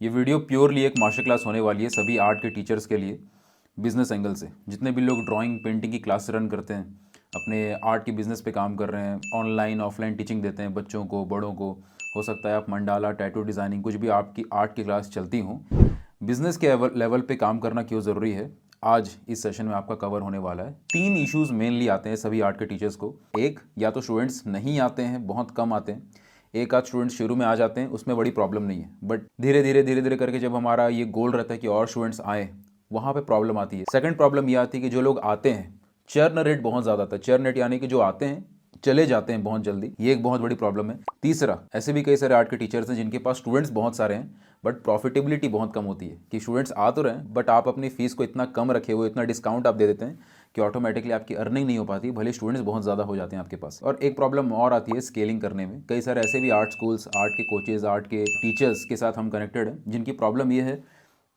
ये video purely एक master class होने वाली है सभी आर्ट के टीचर्स के लिए बिजनेस एंगल से। जितने भी लोग ड्राइंग पेंटिंग की क्लास रन करते हैं, अपने आर्ट की बिजनेस पे काम कर रहे हैं, ऑनलाइन ऑफलाइन टीचिंग देते हैं बच्चों को, बड़ों को, हो सकता है आप मंडाला, टैटू डिज़ाइनिंग, कुछ भी आपकी आर्ट की क्लास चलती हो, बिजनेस के लेवल पे काम करना क्यों ज़रूरी है, आज इस सेशन में आपका कवर होने वाला है। 3 इश्यूज मेनली आते हैं सभी आर्ट के टीचर्स को। एक, या तो स्टूडेंट्स नहीं आते हैं, बहुत कम आते हैं। एक आध स्टूडेंट्स शुरू में आ जाते हैं, उसमें बड़ी प्रॉब्लम नहीं है, बट धीरे धीरे करके जब हमारा ये गोल रहता है कि और स्टूडेंट्स आए, वहाँ पे प्रॉब्लम आती है। सेकंड प्रॉब्लम ये आती है कि जो लोग आते हैं, चर्न रेट बहुत ज़्यादा आता है। चर्न रेट यानी कि जो आते हैं चले जाते हैं बहुत जल्दी, ये एक बहुत बड़ी प्रॉब्लम है। तीसरा, ऐसे भी कई सारे आर्ट के टीचर्स हैं जिनके पास स्टूडेंट्स बहुत सारे हैं बट प्रॉफिटेबिलिटी बहुत कम होती है कि स्टूडेंट्स आ तो रहे हैं बट आप अपनी फीस को इतना कम रखे हुए, इतना डिस्काउंट आप दे देते हैं कि ऑटोमेटिकली आपकी अर्निंग नहीं हो पाती, भले स्टूडेंट्स बहुत ज़्यादा हो जाते हैं आपके पास। और एक प्रॉब्लम और आती है स्केलिंग करने में। कई सारे ऐसे भी आर्ट स्कूल्स, आर्ट के कोचेज़, आर्ट के टीचर्स के साथ हम कनेक्टेड हैं जिनकी प्रॉब्लम ये है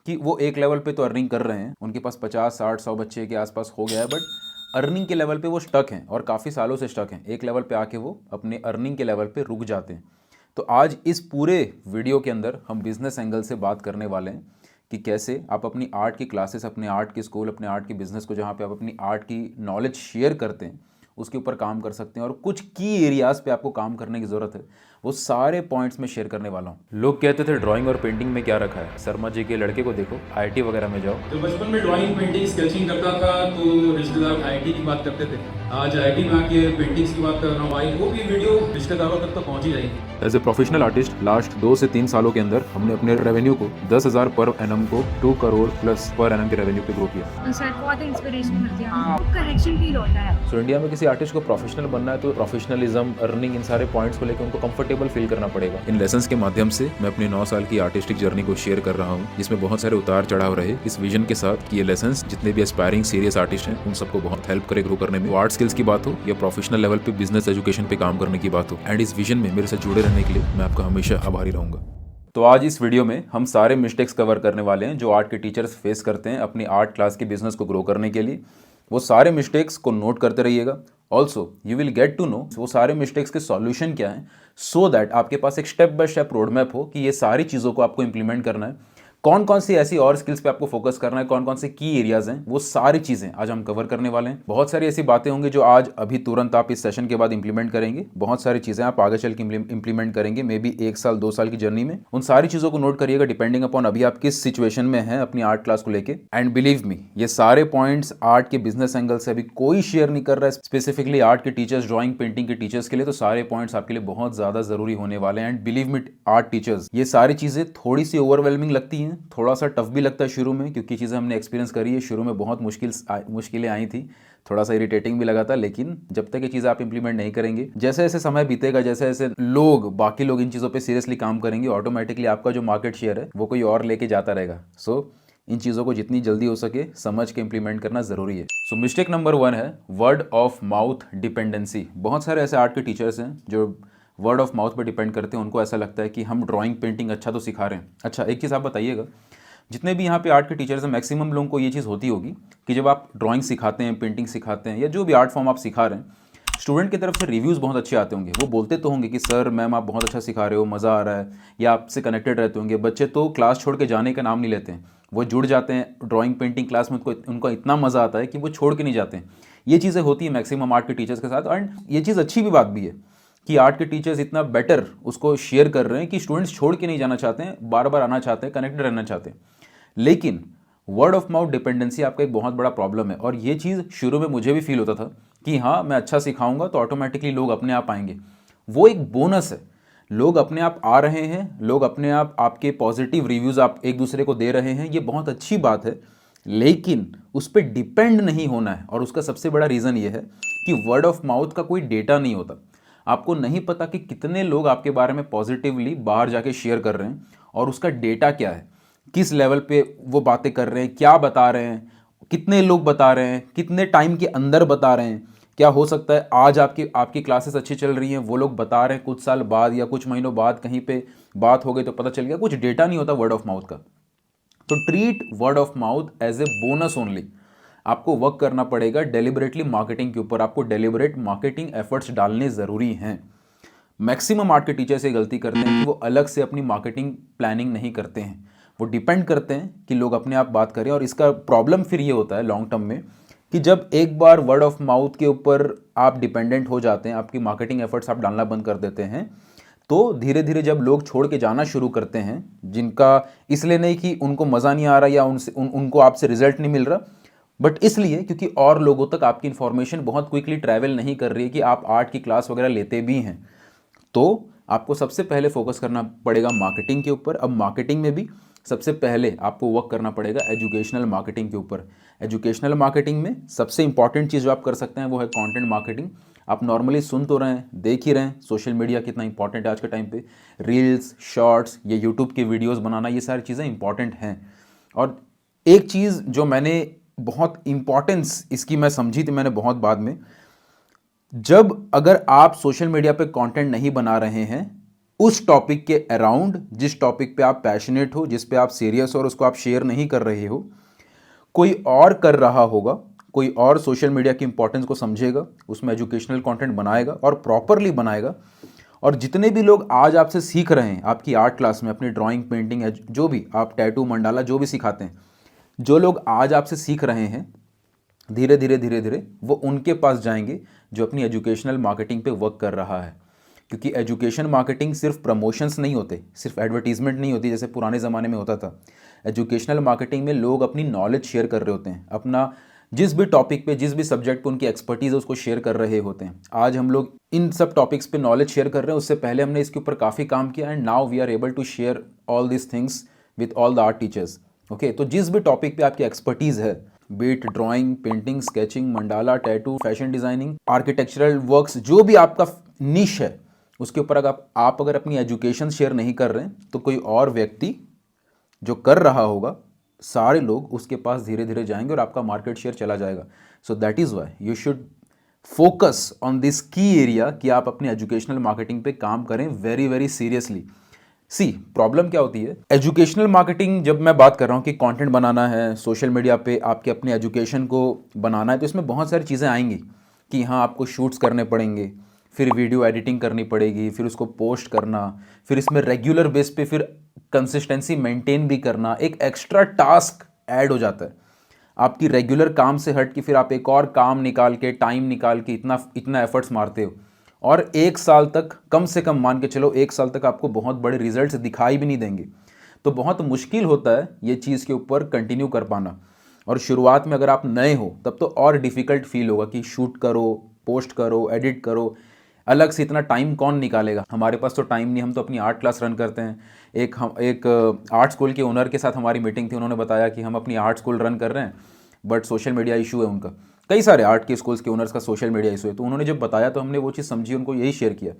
कि वो एक लेवल पे तो अर्निंग कर रहे हैं, उनके पास 50, 60, 100 बच्चे के आसपास हो गया है, बट अर्निंग के लेवल पे वो स्टक हैं और काफ़ी सालों से स्टक हैं। एक लेवल पे आके वो अपने अर्निंग के लेवल पे रुक जाते हैं। तो आज इस पूरे वीडियो के अंदर हम बिजनेस एंगल से बात करने वाले हैं कि कैसे आप अपनी आर्ट की क्लासेस, अपने आर्ट की स्कूल, अपने आर्ट की बिजनेस को, जहाँ पे आप अपनी आर्ट की नॉलेज शेयर करते हैं, उसके ऊपर काम कर सकते हैं। और कुछ की एरियाज़ पे आपको काम करने की ज़रूरत है, वो सारे पॉइंट्स में शेयर करने वाला हूँ। लोग कहते थे ड्राइंग और पेंटिंग में क्या रखा है, शर्मा जी के लड़के को देखो, आईआईटी वगैरह में जाओ। तो बचपन में ड्राइंग पेंटिंग स्केचिंग करता था तो रिश्तेदार आईआईटी की बात करते थे। आज आईआईटी में आके पेंटिंग्स की बात कर रहा हूँ, आई वो भी वीडियो रिश्तेदारों तक तो पहुंच ही जाएगी। As a professional artist last 2 से 3 सालों के अंदर हमने अपने रेवेन्यू को 10,000 पर एनम को 2 करोड़ प्लस पर एनम के रेवेन्यू पे ग्रो किया। सर बहुत इंस्पिरेशन मिलती है, कनेक्शन फील होता है। सो इंडिया में किसी आर्टिस्ट को प्रोफेशनल बनना है तो प्रोफेशनलिज्म, अर्निंग, इन सारे पॉइंट्स को लेकर उनको कंफर्टेबल फील करना पड़ेगा। इन लेसन्स के माध्यम से मैं अपने 9 साल की आर्टिस्टिक जर्नी को शेयर कर रहा हूँ, जिसमें बहुत सारे उतार चढ़ाव रहे, इस विजन के साथ कि ये लेसन्स जितने भी एस्पायरिंग सीरियस आर्टिस्ट हैं उन सबको बहुत हेल्प करे ग्रो करने में। वो आर्ट स्किल्स की बात हो या प्रोफेशनल लेवल पे बिजनेस एजुकेशन पे काम करने की बात हो, एंड इस विजन में मेरे साथ जुड़े रहने के लिए मैं आपका हमेशा आभारी रहूंगा। तो आज इस वीडियो में हम सारे मिस्टेक्स कवर करने वाले हैं जो आर्ट के टीचर्स फेस करते हैं अपनी आर्ट क्लास के बिजनेस को ग्रो करने के लिए। वो सारे मिस्टेक्स को नोट करते रहिएगा। Also you will get to know वो सारे मिस्टेक्स के सॉल्यूशन क्या हैं, सो दैट आपके पास एक step by step road map हो कि ये सारी चीज़ों को आपको इंप्लीमेंट करना है। कौन कौन सी ऐसी और स्किल्स पे आपको फोकस करना है, कौन कौन से की एरियाज हैं, वो सारी चीज़ें आज हम कवर करने वाले हैं। बहुत सारी ऐसी बातें होंगी जो आज अभी तुरंत आप इस सेशन के बाद इंप्लीमेंट करेंगे, बहुत सारी चीज़ें आप आगे चल के इंप्लीमेंट करेंगे, मे बी 1 साल 2 साल की जर्नी में। उन सारी चीज़ों को नोट करिएगा डिपेंडिंग अपॉन अभी आप किस सिचुएशन में हैं अपनी आर्ट क्लास को लेके। एंड बिलीव मी, ये सारे पॉइंट्स आर्ट के बिजनेस एंगल से अभी कोई शेयर नहीं कर रहा है स्पेसिफिकली आर्ट के टीचर्स, ड्राइंग पेंटिंग के टीचर्स के लिए। तो सारे पॉइंट्स आपके लिए बहुत ज़्यादा ज़रूरी होने वाले हैं। And believe me art teachers, ये सारी चीज़ें थोड़ी सी ओवरवेलमिंग लगती हैं, थोड़ा सा टफ भी लगता है शुरू में, क्योंकि चीज़ें हमने एक्सपीरियंस करी है। शुरू में बहुत मुश्किलें आई थी, थोड़ा सा इरिटेटिंग भी लगा था, लेकिन जब तक ये चीज़ें आप इंप्लीमेंट नहीं करेंगे, जैसे जैसे समय बीतेगा, जैसे जैसे बाकी लोग इन चीज़ों पे सीरियसली काम करेंगे, ऑटोमेटिकली आपका जो मार्केट शेयर है वो कोई और लेके जाता रहेगा। सो इन चीज़ों को जितनी जल्दी हो सके समझ के इंप्लीमेंट करना ज़रूरी है। सो मिस्टेक नंबर 1 है वर्ड ऑफ माउथ डिपेंडेंसी। बहुत सारे ऐसे आर्ट के टीचर्स हैं जो वर्ड ऑफ माउथ पे डिपेंड करते हैं। उनको ऐसा लगता है कि हम ड्राइंग पेंटिंग अच्छा तो सिखा रहे हैं। अच्छा, एक चीज़ आप बताइएगा, जितने भी यहाँ पे आर्ट के टीचर्स हैं, मैक्सिमम लोगों को ये चीज़ होती होगी कि जब आप ड्राइंग सिखाते हैं, पेंटिंग सिखाते हैं, या जो भी आर्ट फॉर्म आप सिखा रहे हैं, स्टूडेंट की तरफ से रिव्यूज़ बहुत अच्छे आते होंगे। वो बोलते तो होंगे कि सर, मैम, आप बहुत अच्छा सिखा रहे हो, मज़ा आ रहा है, या आपसे कनेक्टेड रहते होंगे। बच्चे तो क्लास छोड़ के जाने का नाम नहीं लेते हैं, वो जुड़ जाते हैं ड्राइंग पेंटिंग क्लास में, उनको इतना मज़ा आता है कि वो छोड़ के नहीं जाते हैं। ये चीज़ें होती है मैक्सिमम आर्ट के टीचर्स के साथ। एंड ये चीज़ अच्छी भी बात भी है कि आर्ट के टीचर्स इतना बेटर उसको शेयर कर रहे हैं कि स्टूडेंट्स छोड़ के नहीं जाना चाहते हैं, बार बार आना चाहते हैं, कनेक्टेड रहना चाहते हैं। लेकिन वर्ड ऑफ माउथ डिपेंडेंसी आपका एक बहुत बड़ा प्रॉब्लम है। और ये चीज़ शुरू में मुझे भी फील होता था कि हाँ, मैं अच्छा सिखाऊंगा तो ऑटोमेटिकली लोग अपने आप आएंगे। वो एक बोनस है, लोग अपने आप आ रहे हैं, लोग अपने आप आपके पॉजिटिव रिव्यूज़ आप एक दूसरे को दे रहे हैं, ये बहुत अच्छी बात है। लेकिन उस पर डिपेंड नहीं होना है। और उसका सबसे बड़ा रीज़न ये है कि वर्ड ऑफ माउथ का कोई डेटा नहीं होता। आपको नहीं पता कि कितने लोग आपके बारे में पॉजिटिवली बाहर जाके शेयर कर रहे हैं और उसका डेटा क्या है, किस लेवल पे वो बातें कर रहे हैं, क्या बता रहे हैं, कितने लोग बता रहे हैं, कितने टाइम के अंदर बता रहे हैं। क्या हो सकता है आज आपकी क्लासेस अच्छी चल रही हैं, वो लोग बता रहे हैं, कुछ साल बाद या कुछ महीनों बाद कहीं पे बात हो गई तो पता चल गया। कुछ डेटा नहीं होता वर्ड ऑफ माउथ का। तो treat word of mouth as a bonus only. आपको वर्क करना पड़ेगा डेलिबरेटली मार्केटिंग के ऊपर। आपको डेलिबरेट मार्केटिंग एफर्ट्स डालने ज़रूरी हैं। मैक्सिमम आर्ट के टीचर्स ये गलती करते हैं कि वो अलग से अपनी मार्केटिंग प्लानिंग नहीं करते हैं। वो डिपेंड करते हैं कि लोग अपने आप बात करें। और इसका प्रॉब्लम फिर ये होता है लॉन्ग टर्म में कि जब एक बार वर्ड ऑफ माउथ के ऊपर आप डिपेंडेंट हो जाते हैं, आपकी मार्केटिंग एफर्ट्स आप डालना बंद कर देते हैं, तो धीरे धीरे जब लोग छोड़ के जाना शुरू करते हैं, जिनका इसलिए नहीं कि उनको मज़ा नहीं आ रहा या उनको आपसे रिजल्ट नहीं मिल रहा, बट इसलिए क्योंकि और लोगों तक आपकी इन्फॉर्मेशन बहुत क्विकली ट्रैवल नहीं कर रही है कि आप आर्ट की क्लास वगैरह लेते भी हैं, तो आपको सबसे पहले फोकस करना पड़ेगा मार्केटिंग के ऊपर। अब मार्केटिंग में भी सबसे पहले आपको वर्क करना पड़ेगा एजुकेशनल मार्केटिंग के ऊपर। एजुकेशनल मार्केटिंग में सबसे इंपॉर्टेंट चीज़ जो आप कर सकते हैं वो है कंटेंट मार्केटिंग। आप नॉर्मली सुन तो रहे हैं, देख ही रहे हैं सोशल मीडिया कितना इंपॉर्टेंट है आज के टाइम पे। रील्स, शॉर्ट्स, ये यूट्यूब की वीडियोस बनाना, ये सारी चीज़ें इंपॉर्टेंट हैं। और एक चीज़ जो मैंने बहुत इंपॉर्टेंस इसकी मैं समझी थी मैंने बहुत बाद में, जब अगर आप सोशल मीडिया पे कंटेंट नहीं बना रहे हैं उस टॉपिक के अराउंड, जिस टॉपिक पे आप पैशनेट हो, जिस पे आप सीरियस हो और उसको आप शेयर नहीं कर रहे हो, कोई और कर रहा होगा, कोई और सोशल मीडिया की इंपॉर्टेंस को समझेगा, उसमें एजुकेशनल कंटेंट बनाएगा और प्रॉपरली बनाएगा। और जितने भी लोग आज आपसे सीख रहे हैं आपकी आर्ट क्लास में, अपनी ड्राइंग, पेंटिंग, जो भी आप टैटू, मंडाला जो भी सिखाते हैं, जो लोग आज आपसे सीख रहे हैं, धीरे धीरे वो उनके पास जाएंगे जो अपनी एजुकेशनल मार्केटिंग पे वर्क कर रहा है। क्योंकि एजुकेशन मार्केटिंग सिर्फ प्रमोशंस नहीं होते, सिर्फ एडवर्टीजमेंट नहीं होती जैसे पुराने ज़माने में होता था। एजुकेशनल मार्केटिंग में लोग अपनी नॉलेज शेयर कर रहे होते हैं, अपना जिस भी टॉपिक पे, जिस भी सब्जेक्ट पे उनकी एक्सपर्टीज़ है उसको शेयर कर रहे होते हैं। आज हम लोग इन सब टॉपिक्स पे नॉलेज शेयर कर रहे हैं, उससे पहले हमने इसके ऊपर काफ़ी काम किया and now we are able to share all this things with all the art teachers. Okay, तो जिस भी टॉपिक पे आपकी एक्सपर्टीज़ है, be it drawing, painting, sketching, mandala, tattoo, fashion designing, architectural works, जो भी आपका निश है, उसके ऊपर अगर आप अगर अपनी एजुकेशन शेयर नहीं कर रहे हैं तो कोई और व्यक्ति जो कर रहा होगा, सारे लोग उसके पास धीरे धीरे जाएंगे और आपका मार्केट शेयर चला जाएगा। So that is why you should focus on this की एरिया कि आप अपनी एजुकेशनल मार्केटिंग पे काम करें वेरी सीरियसली। सी प्रॉब्लम क्या होती है, एजुकेशनल मार्केटिंग जब मैं बात कर रहा हूँ कि कंटेंट बनाना है, सोशल मीडिया पे आपके अपने एजुकेशन को बनाना है, तो इसमें बहुत सारी चीज़ें आएंगी कि हाँ आपको शूट्स करने पड़ेंगे, फिर वीडियो एडिटिंग करनी पड़ेगी, फिर उसको पोस्ट करना, फिर इसमें रेगुलर बेस पे फिर कंसिस्टेंसी मेंटेन भी करना, एक एक्स्ट्रा टास्क ऐड हो जाता है। आपकी रेगुलर काम से हट के फिर आप एक और काम निकाल के, टाइम निकाल के इतना एफर्ट्स मारते हो, और एक साल तक, कम से कम मान के चलो एक साल तक आपको बहुत बड़े रिजल्ट्स दिखाई भी नहीं देंगे। तो बहुत मुश्किल होता है ये चीज़ के ऊपर कंटिन्यू कर पाना। और शुरुआत में अगर आप नए हो तब तो और डिफ़िकल्ट फील होगा कि शूट करो, पोस्ट करो, एडिट करो, अलग से इतना टाइम कौन निकालेगा। हमारे पास तो टाइम नहीं, हम तो अपनी आर्ट क्लास रन करते हैं। एक आर्ट स्कूल के ओनर के साथ हमारी मीटिंग थी, उन्होंने बताया कि हम अपनी आर्ट स्कूल रन कर रहे हैं बट सोशल मीडिया इशू है उनका। कई सारे आर्ट के स्कूल्स के ओनर्स का सोशल मीडिया इशू है। तो उन्होंने जब बताया तो हमने वो चीज़ समझी, उनको यही शेयर किया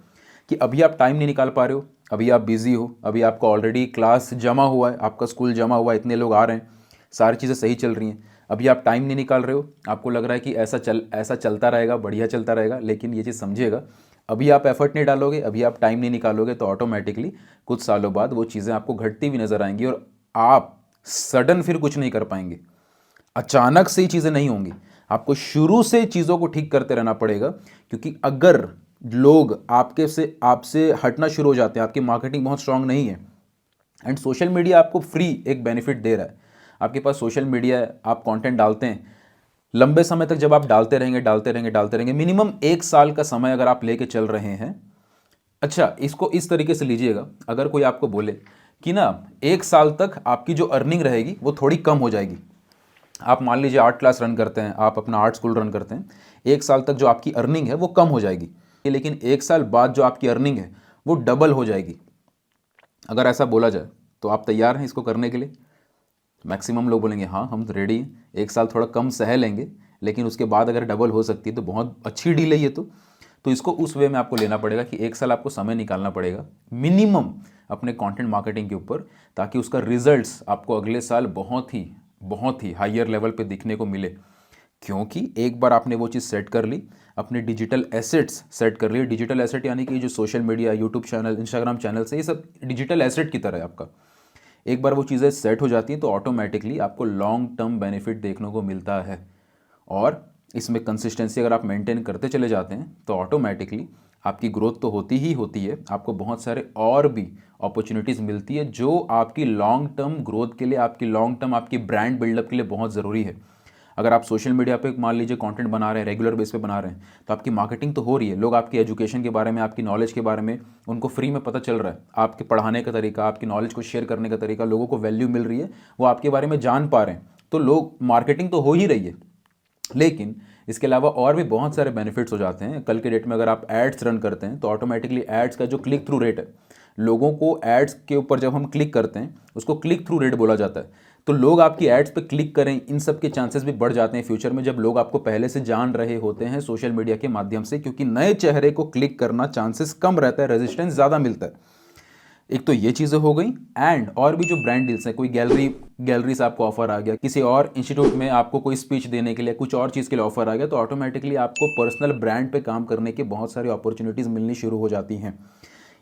कि अभी आप टाइम नहीं निकाल पा रहे हो, अभी आप बिजी हो, अभी आपका ऑलरेडी क्लास जमा हुआ है, आपका स्कूल जमा हुआ है, इतने लोग आ रहे हैं, सारी चीज़ें सही चल रही हैं, अभी आप टाइम नहीं निकाल रहे हो, आपको लग रहा है कि ऐसा चलता रहेगा, बढ़िया चलता रहेगा। लेकिन ये चीज़ समझिएगा, अभी आप एफर्ट नहीं डालोगे, अभी आप टाइम नहीं निकालोगे तो ऑटोमेटिकली कुछ सालों बाद वो चीज़ें आपको घटती हुई नज़र आएंगी और आप सडन फिर कुछ नहीं कर पाएंगे। अचानक से ही चीज़ें नहीं होंगी, आपको शुरू से चीज़ों को ठीक करते रहना पड़ेगा। क्योंकि अगर लोग आपसे हटना शुरू हो जाते हैं, आपकी मार्केटिंग बहुत स्ट्रांग नहीं है, एंड सोशल मीडिया आपको फ्री एक बेनिफिट दे रहा है, आपके पास सोशल मीडिया है, आप कंटेंट डालते हैं, लंबे समय तक जब आप डालते रहेंगे, मिनिमम 1 साल का समय अगर आप लेके चल रहे हैं। अच्छा, इसको इस तरीके से लीजिएगा, अगर कोई आपको बोले कि ना 1 साल तक आपकी जो अर्निंग रहेगी वो थोड़ी कम हो जाएगी। आप मान लीजिए आर्ट क्लास रन करते हैं, आप अपना आर्ट स्कूल रन करते हैं, 1 साल तक जो आपकी अर्निंग है वो कम हो जाएगी, लेकिन 1 साल बाद जो आपकी अर्निंग है वो डबल हो जाएगी। अगर ऐसा बोला जाए तो आप तैयार हैं इसको करने के लिए? मैक्सिमम लोग बोलेंगे हाँ हम तो रेडी हैं, 1 साल थोड़ा कम सह लेंगे, लेकिन उसके बाद अगर डबल हो सकती है तो बहुत अच्छी डील है ये। तो इसको उस वे में आपको लेना पड़ेगा कि 1 साल आपको समय निकालना पड़ेगा मिनिमम अपने कंटेंट मार्केटिंग के ऊपर, ताकि उसका रिजल्ट्स आपको अगले साल बहुत ही हायर लेवल पे दिखने को मिले। क्योंकि एक बार आपने वो चीज़ सेट कर ली, अपने डिजिटल एसेट्स सेट कर लिए। डिजिटल एसेट यानी कि जो social media, YouTube channel, Instagram channel से, ये सब डिजिटल एसेट की तरह है आपका। एक बार वो चीज़ें सेट हो जाती हैं तो ऑटोमेटिकली आपको लॉन्ग टर्म बेनिफिट देखने को मिलता है। और इसमें कंसिस्टेंसी अगर आप मेंटेन करते चले जाते हैं तो ऑटोमेटिकली आपकी ग्रोथ तो होती ही होती है, आपको बहुत सारे और भी अपॉर्चुनिटीज़ मिलती है जो आपकी लॉन्ग टर्म ग्रोथ के लिए, आपकी लॉन्ग टर्म आपकी ब्रांड बिल्डअप के लिए बहुत ज़रूरी है। अगर आप सोशल मीडिया पे मान लीजिए कंटेंट बना रहे हैं, रेगुलर बेस पे बना रहे हैं, तो आपकी मार्केटिंग तो हो रही है, लोग आपकी एजुकेशन के बारे में, आपकी नॉलेज के बारे में उनको फ्री में पता चल रहा है, आपके पढ़ाने का तरीका, आपकी नॉलेज को शेयर करने का तरीका, लोगों को वैल्यू मिल रही है, वो आपके बारे में जान पा रहे हैं, तो लोग मार्केटिंग तो हो ही रही है। लेकिन इसके अलावा और भी बहुत सारे बेनिफिट्स हो जाते हैं। कल के डेट में अगर आप एड्स रन करते हैं तो ऑटोमेटिकली एड्स का जो क्लिक थ्रू रेट है, लोगों को एड्स के ऊपर जब हम क्लिक करते हैं उसको क्लिक थ्रू रेट बोला जाता है, तो लोग आपकी एड्स पे क्लिक करें, इन सब के चांसेस भी बढ़ जाते हैं फ्यूचर में, जब लोग आपको पहले से जान रहे होते हैं सोशल मीडिया के माध्यम से, क्योंकि नए चेहरे को क्लिक करना चांसेस कम रहता है, रेजिस्टेंस ज़्यादा मिलता है। एक तो ये चीज़ें हो गई, एंड और भी जो ब्रांड डील्स हैं, कोई गैलरी से आपको ऑफर आ गया, किसी और इंस्टीट्यूट में आपको कोई स्पीच देने के लिए, कुछ और चीज़ के लिए ऑफर आ गया, तो ऑटोमेटिकली आपको पर्सनल ब्रांड पे काम करने की बहुत सारी अपॉर्चुनिटीज़ मिलनी शुरू हो जाती हैं।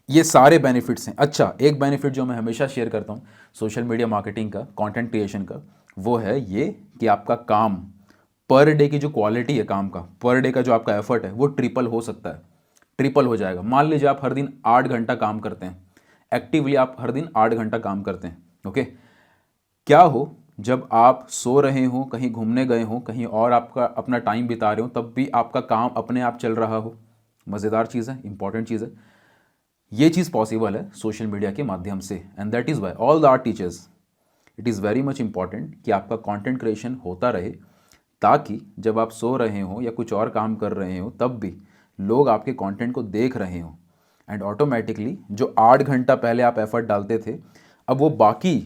ये सारे बेनिफिट्स हैं। अच्छा, एक बेनिफिट जो मैं हमेशा शेयर करता हूँ सोशल मीडिया मार्केटिंग का, कंटेंट क्रिएशन का, वो है ये कि आपका काम पर डे की जो क्वालिटी है काम का, पर डे का जो आपका एफर्ट है वो ट्रिपल हो सकता है, ट्रिपल हो जाएगा। मान लीजिए आप हर दिन 8 घंटा काम करते हैं, एक्टिवली आप हर दिन 8 घंटा काम करते हैं, ओके, क्या हो जब आप सो रहे हो, कहीं घूमने गए हो, कहीं और आपका अपना टाइम बिता रहे हो, तब भी आपका काम अपने आप चल रहा हो। मज़ेदार चीज़ है, इंपॉर्टेंट चीज़ है। ये चीज़ पॉसिबल है सोशल मीडिया के माध्यम से, and that is why all the art teachers, it is very much important कि आपका कंटेंट क्रिएशन होता रहे, ताकि जब आप सो रहे हो या कुछ और काम कर रहे हो तब भी लोग आपके कंटेंट को देख रहे हो, एंड ऑटोमेटिकली जो 8 घंटा पहले आप एफर्ट डालते थे, अब वो बाकी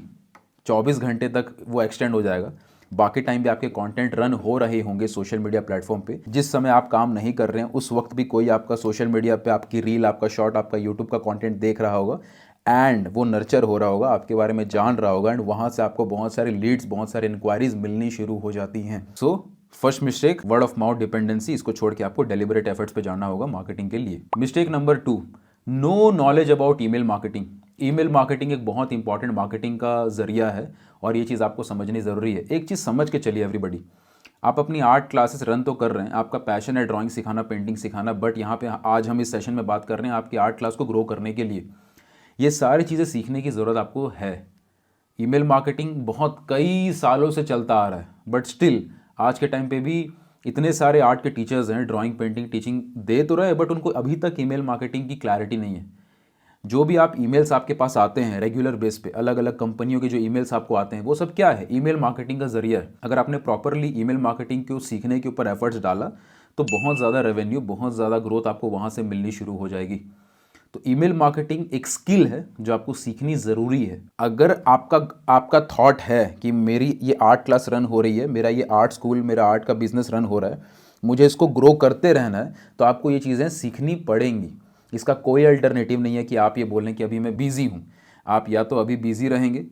24 घंटे तक वो एक्सटेंड हो जाएगा। बाकी टाइम भी आपके कंटेंट रन हो रहे होंगे सोशल मीडिया प्लेटफॉर्म पे। जिस समय आप काम नहीं कर रहे हैं उस वक्त भी कोई आपका सोशल मीडिया पे आपकी रील, आपका शॉर्ट, आपका यूट्यूब का कंटेंट देख रहा होगा, एंड वो नर्चर हो रहा होगा, आपके बारे में जान रहा होगा, एंड वहाँ से आपको बहुत सारे लीड्स, बहुत सारे इंक्वायरीज मिलनी शुरू हो जाती हैं। So first mistake, word of mouth dependency, इसको छोड़ के आपको डेलिबरेट एफर्ट्स पे जाना होगा मार्केटिंग के लिए। Mistake number 2, no knowledge about email marketing. Email marketing एक बहुत इंपॉर्टेंट मार्केटिंग का जरिया है और ये चीज़ आपको समझनी ज़रूरी है। एक चीज़ समझ के चलिए एवरीबडी, आप अपनी आर्ट क्लासेस रन तो कर रहे हैं, आपका पैशन है ड्राइंग सिखाना, पेंटिंग सिखाना, बट यहाँ पे आज हम इस सेशन में बात कर रहे हैं आपकी आर्ट क्लास को ग्रो करने के लिए। ये सारी चीज़ें सीखने की ज़रूरत आपको है। ईमेल मार्केटिंग बहुत कई सालों से चलता आ रहा है, बट स्टिल आज के टाइम पे भी इतने सारे आर्ट के टीचर्स हैं, ड्राइंग, पेंटिंग, टीचिंग दे तो रहे, बट उनको अभी तक ईमेल मार्केटिंग की क्लैरिटी नहीं है। जो भी आप ईमेल्स आपके पास आते हैं रेगुलर बेस पे, अलग अलग कंपनियों के जो ईमेल्स आपको आते हैं, वो सब क्या है? ईमेल मार्केटिंग का जरिया है। अगर आपने प्रॉपरली ईमेल मार्केटिंग को सीखने के ऊपर एफर्ट्स डाला तो बहुत ज़्यादा रेवेन्यू, बहुत ज़्यादा ग्रोथ आपको वहाँ से मिलनी शुरू हो जाएगी। तो ईमेल मार्केटिंग एक स्किल है जो आपको सीखनी ज़रूरी है। अगर आपका थॉट है कि मेरी ये आर्ट क्लास रन हो रही है, मेरा ये आर्ट स्कूल, मेरा आर्ट का बिजनेस रन हो रहा है, मुझे इसको ग्रो करते रहना है, तो आपको ये चीज़ें सीखनी पड़ेंगी। इसका कोई अल्टरनेटिव नहीं है कि आप ये बोलें कि अभी मैं बिज़ी हूँ। आप या तो अभी बिज़ी रहेंगे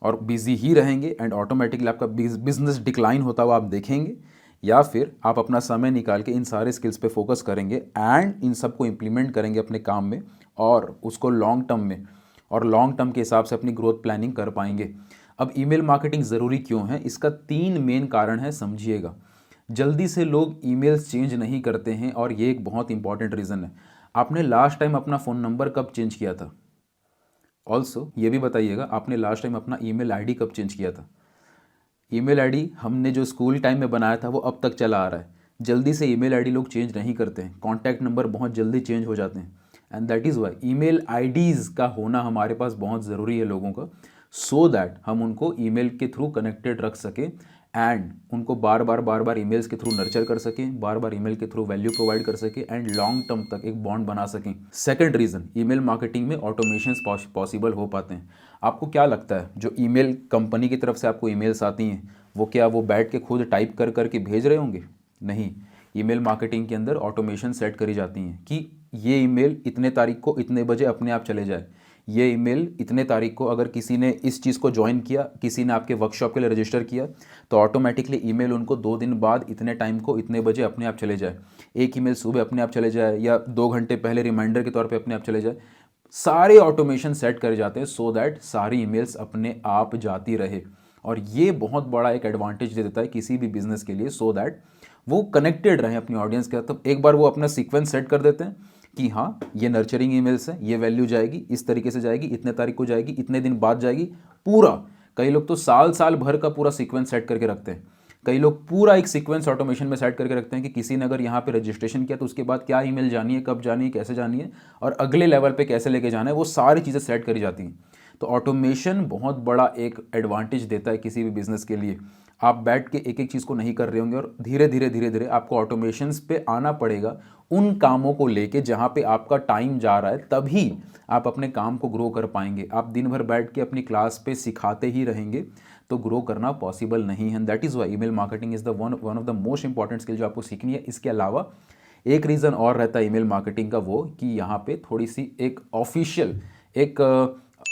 और बिज़ी ही रहेंगे एंड ऑटोमेटिकली आपका बिजनेस डिक्लाइन होता हुआ आप देखेंगे, या फिर आप अपना समय निकाल के इन सारे स्किल्स पे फोकस करेंगे एंड इन सब को इम्प्लीमेंट करेंगे अपने काम में और उसको लॉन्ग टर्म में और लॉन्ग टर्म के हिसाब से अपनी ग्रोथ प्लानिंग कर पाएंगे। अब ईमेल मार्केटिंग ज़रूरी क्यों है? इसका 3 मेन कारण है, समझिएगा। जल्दी से लोग ईमेल्स चेंज नहीं करते हैं और ये एक बहुत इंपॉर्टेंट रीज़न है। आपने लास्ट टाइम अपना फ़ोन नंबर कब चेंज किया था? ऑल्सो ये भी बताइएगा, आपने लास्ट टाइम अपना ईमेल आईडी कब चेंज किया था? ईमेल आईडी हमने जो स्कूल टाइम में बनाया था वो अब तक चला आ रहा है। जल्दी से ईमेल आईडी लोग चेंज नहीं करते हैं, कॉन्टैक्ट नंबर बहुत जल्दी चेंज हो जाते हैं, and that is Y email IDs का होना हमारे पास बहुत ज़रूरी है लोगों का, सो दैट हम उनको ईमेल के थ्रू कनेक्टेड रख सकें एंड उनको बार बार ईमेल्स के थ्रू नर्चर कर सकें, बार बार ईमेल के थ्रू वैल्यू प्रोवाइड कर सकें एंड लॉन्ग टर्म तक एक बॉन्ड बना सकें। सेकंड रीज़न, ईमेल मार्केटिंग में ऑटोमेशंस पॉसिबल हो पाते हैं। आपको क्या लगता है जो ईमेल कंपनी की तरफ से आपको ईमेल्स आती हैं वो क्या वो बैठ के खुद टाइप कर करके भेज रहे होंगे? नहीं, ईमेल मार्केटिंग के अंदर ऑटोमेशन सेट करी जाती हैं कि ये ईमेल इतने तारीख को इतने बजे अपने आप चले जाए, ये ईमेल इतने तारीख को अगर किसी ने इस चीज़ को ज्वाइन किया, किसी ने आपके वर्कशॉप के लिए रजिस्टर किया, तो ऑटोमेटिकली ईमेल उनको 2 दिन बाद इतने टाइम को इतने बजे अपने आप चले जाए। एक ईमेल सुबह अपने आप चले जाए या 2 घंटे पहले रिमाइंडर के तौर पे अपने आप चले जाए। सारे ऑटोमेशन सेट करे जाते हैं सो दैट सारी ईमेल्स अपने आप जाती रहे, और ये बहुत बड़ा एक एडवांटेज दे देता है किसी भी बिजनेस के लिए, सो दैट वो कनेक्टेड रहें अपनी ऑडियंस के साथ। तो एक बार वो अपना सीक्वेंस सेट कर देते हैं कि हाँ ये नर्चरिंग ईमेल्स है, ये वैल्यू जाएगी, इस तरीके से जाएगी, इतने तारीख को जाएगी, इतने दिन बाद जाएगी, पूरा। कई लोग तो साल साल भर का पूरा सीक्वेंस सेट करके रखते हैं। कई लोग पूरा एक सीक्वेंस ऑटोमेशन में सेट करके रखते हैं कि किसी ने अगर यहाँ पे रजिस्ट्रेशन किया तो उसके बाद क्या ईमेल जानी है, कब जानी है, कैसे जानी है, और अगले लेवल पे कैसे लेके जाना है, वो सारी चीज़ें सेट करी जाती हैं। तो ऑटोमेशन बहुत बड़ा एक एडवांटेज देता है किसी भी बिजनेस के लिए। आप बैठ के एक एक चीज़ को नहीं कर रहे होंगे और धीरे धीरे धीरे धीरे आपको ऑटोमेशंस पे आना पड़ेगा उन कामों को लेके जहाँ पे आपका टाइम जा रहा है, तभी आप अपने काम को ग्रो कर पाएंगे। आप दिन भर बैठ के अपनी क्लास पे सिखाते ही रहेंगे तो ग्रो करना पॉसिबल नहीं है। That is Y email marketing is the one of the most important skill जो आपको सीखनी है। इसके अलावा एक रीज़न और रहता है ईमेल मार्केटिंग का, वो कि यहाँ पे थोड़ी सी एक ऑफिशियल एक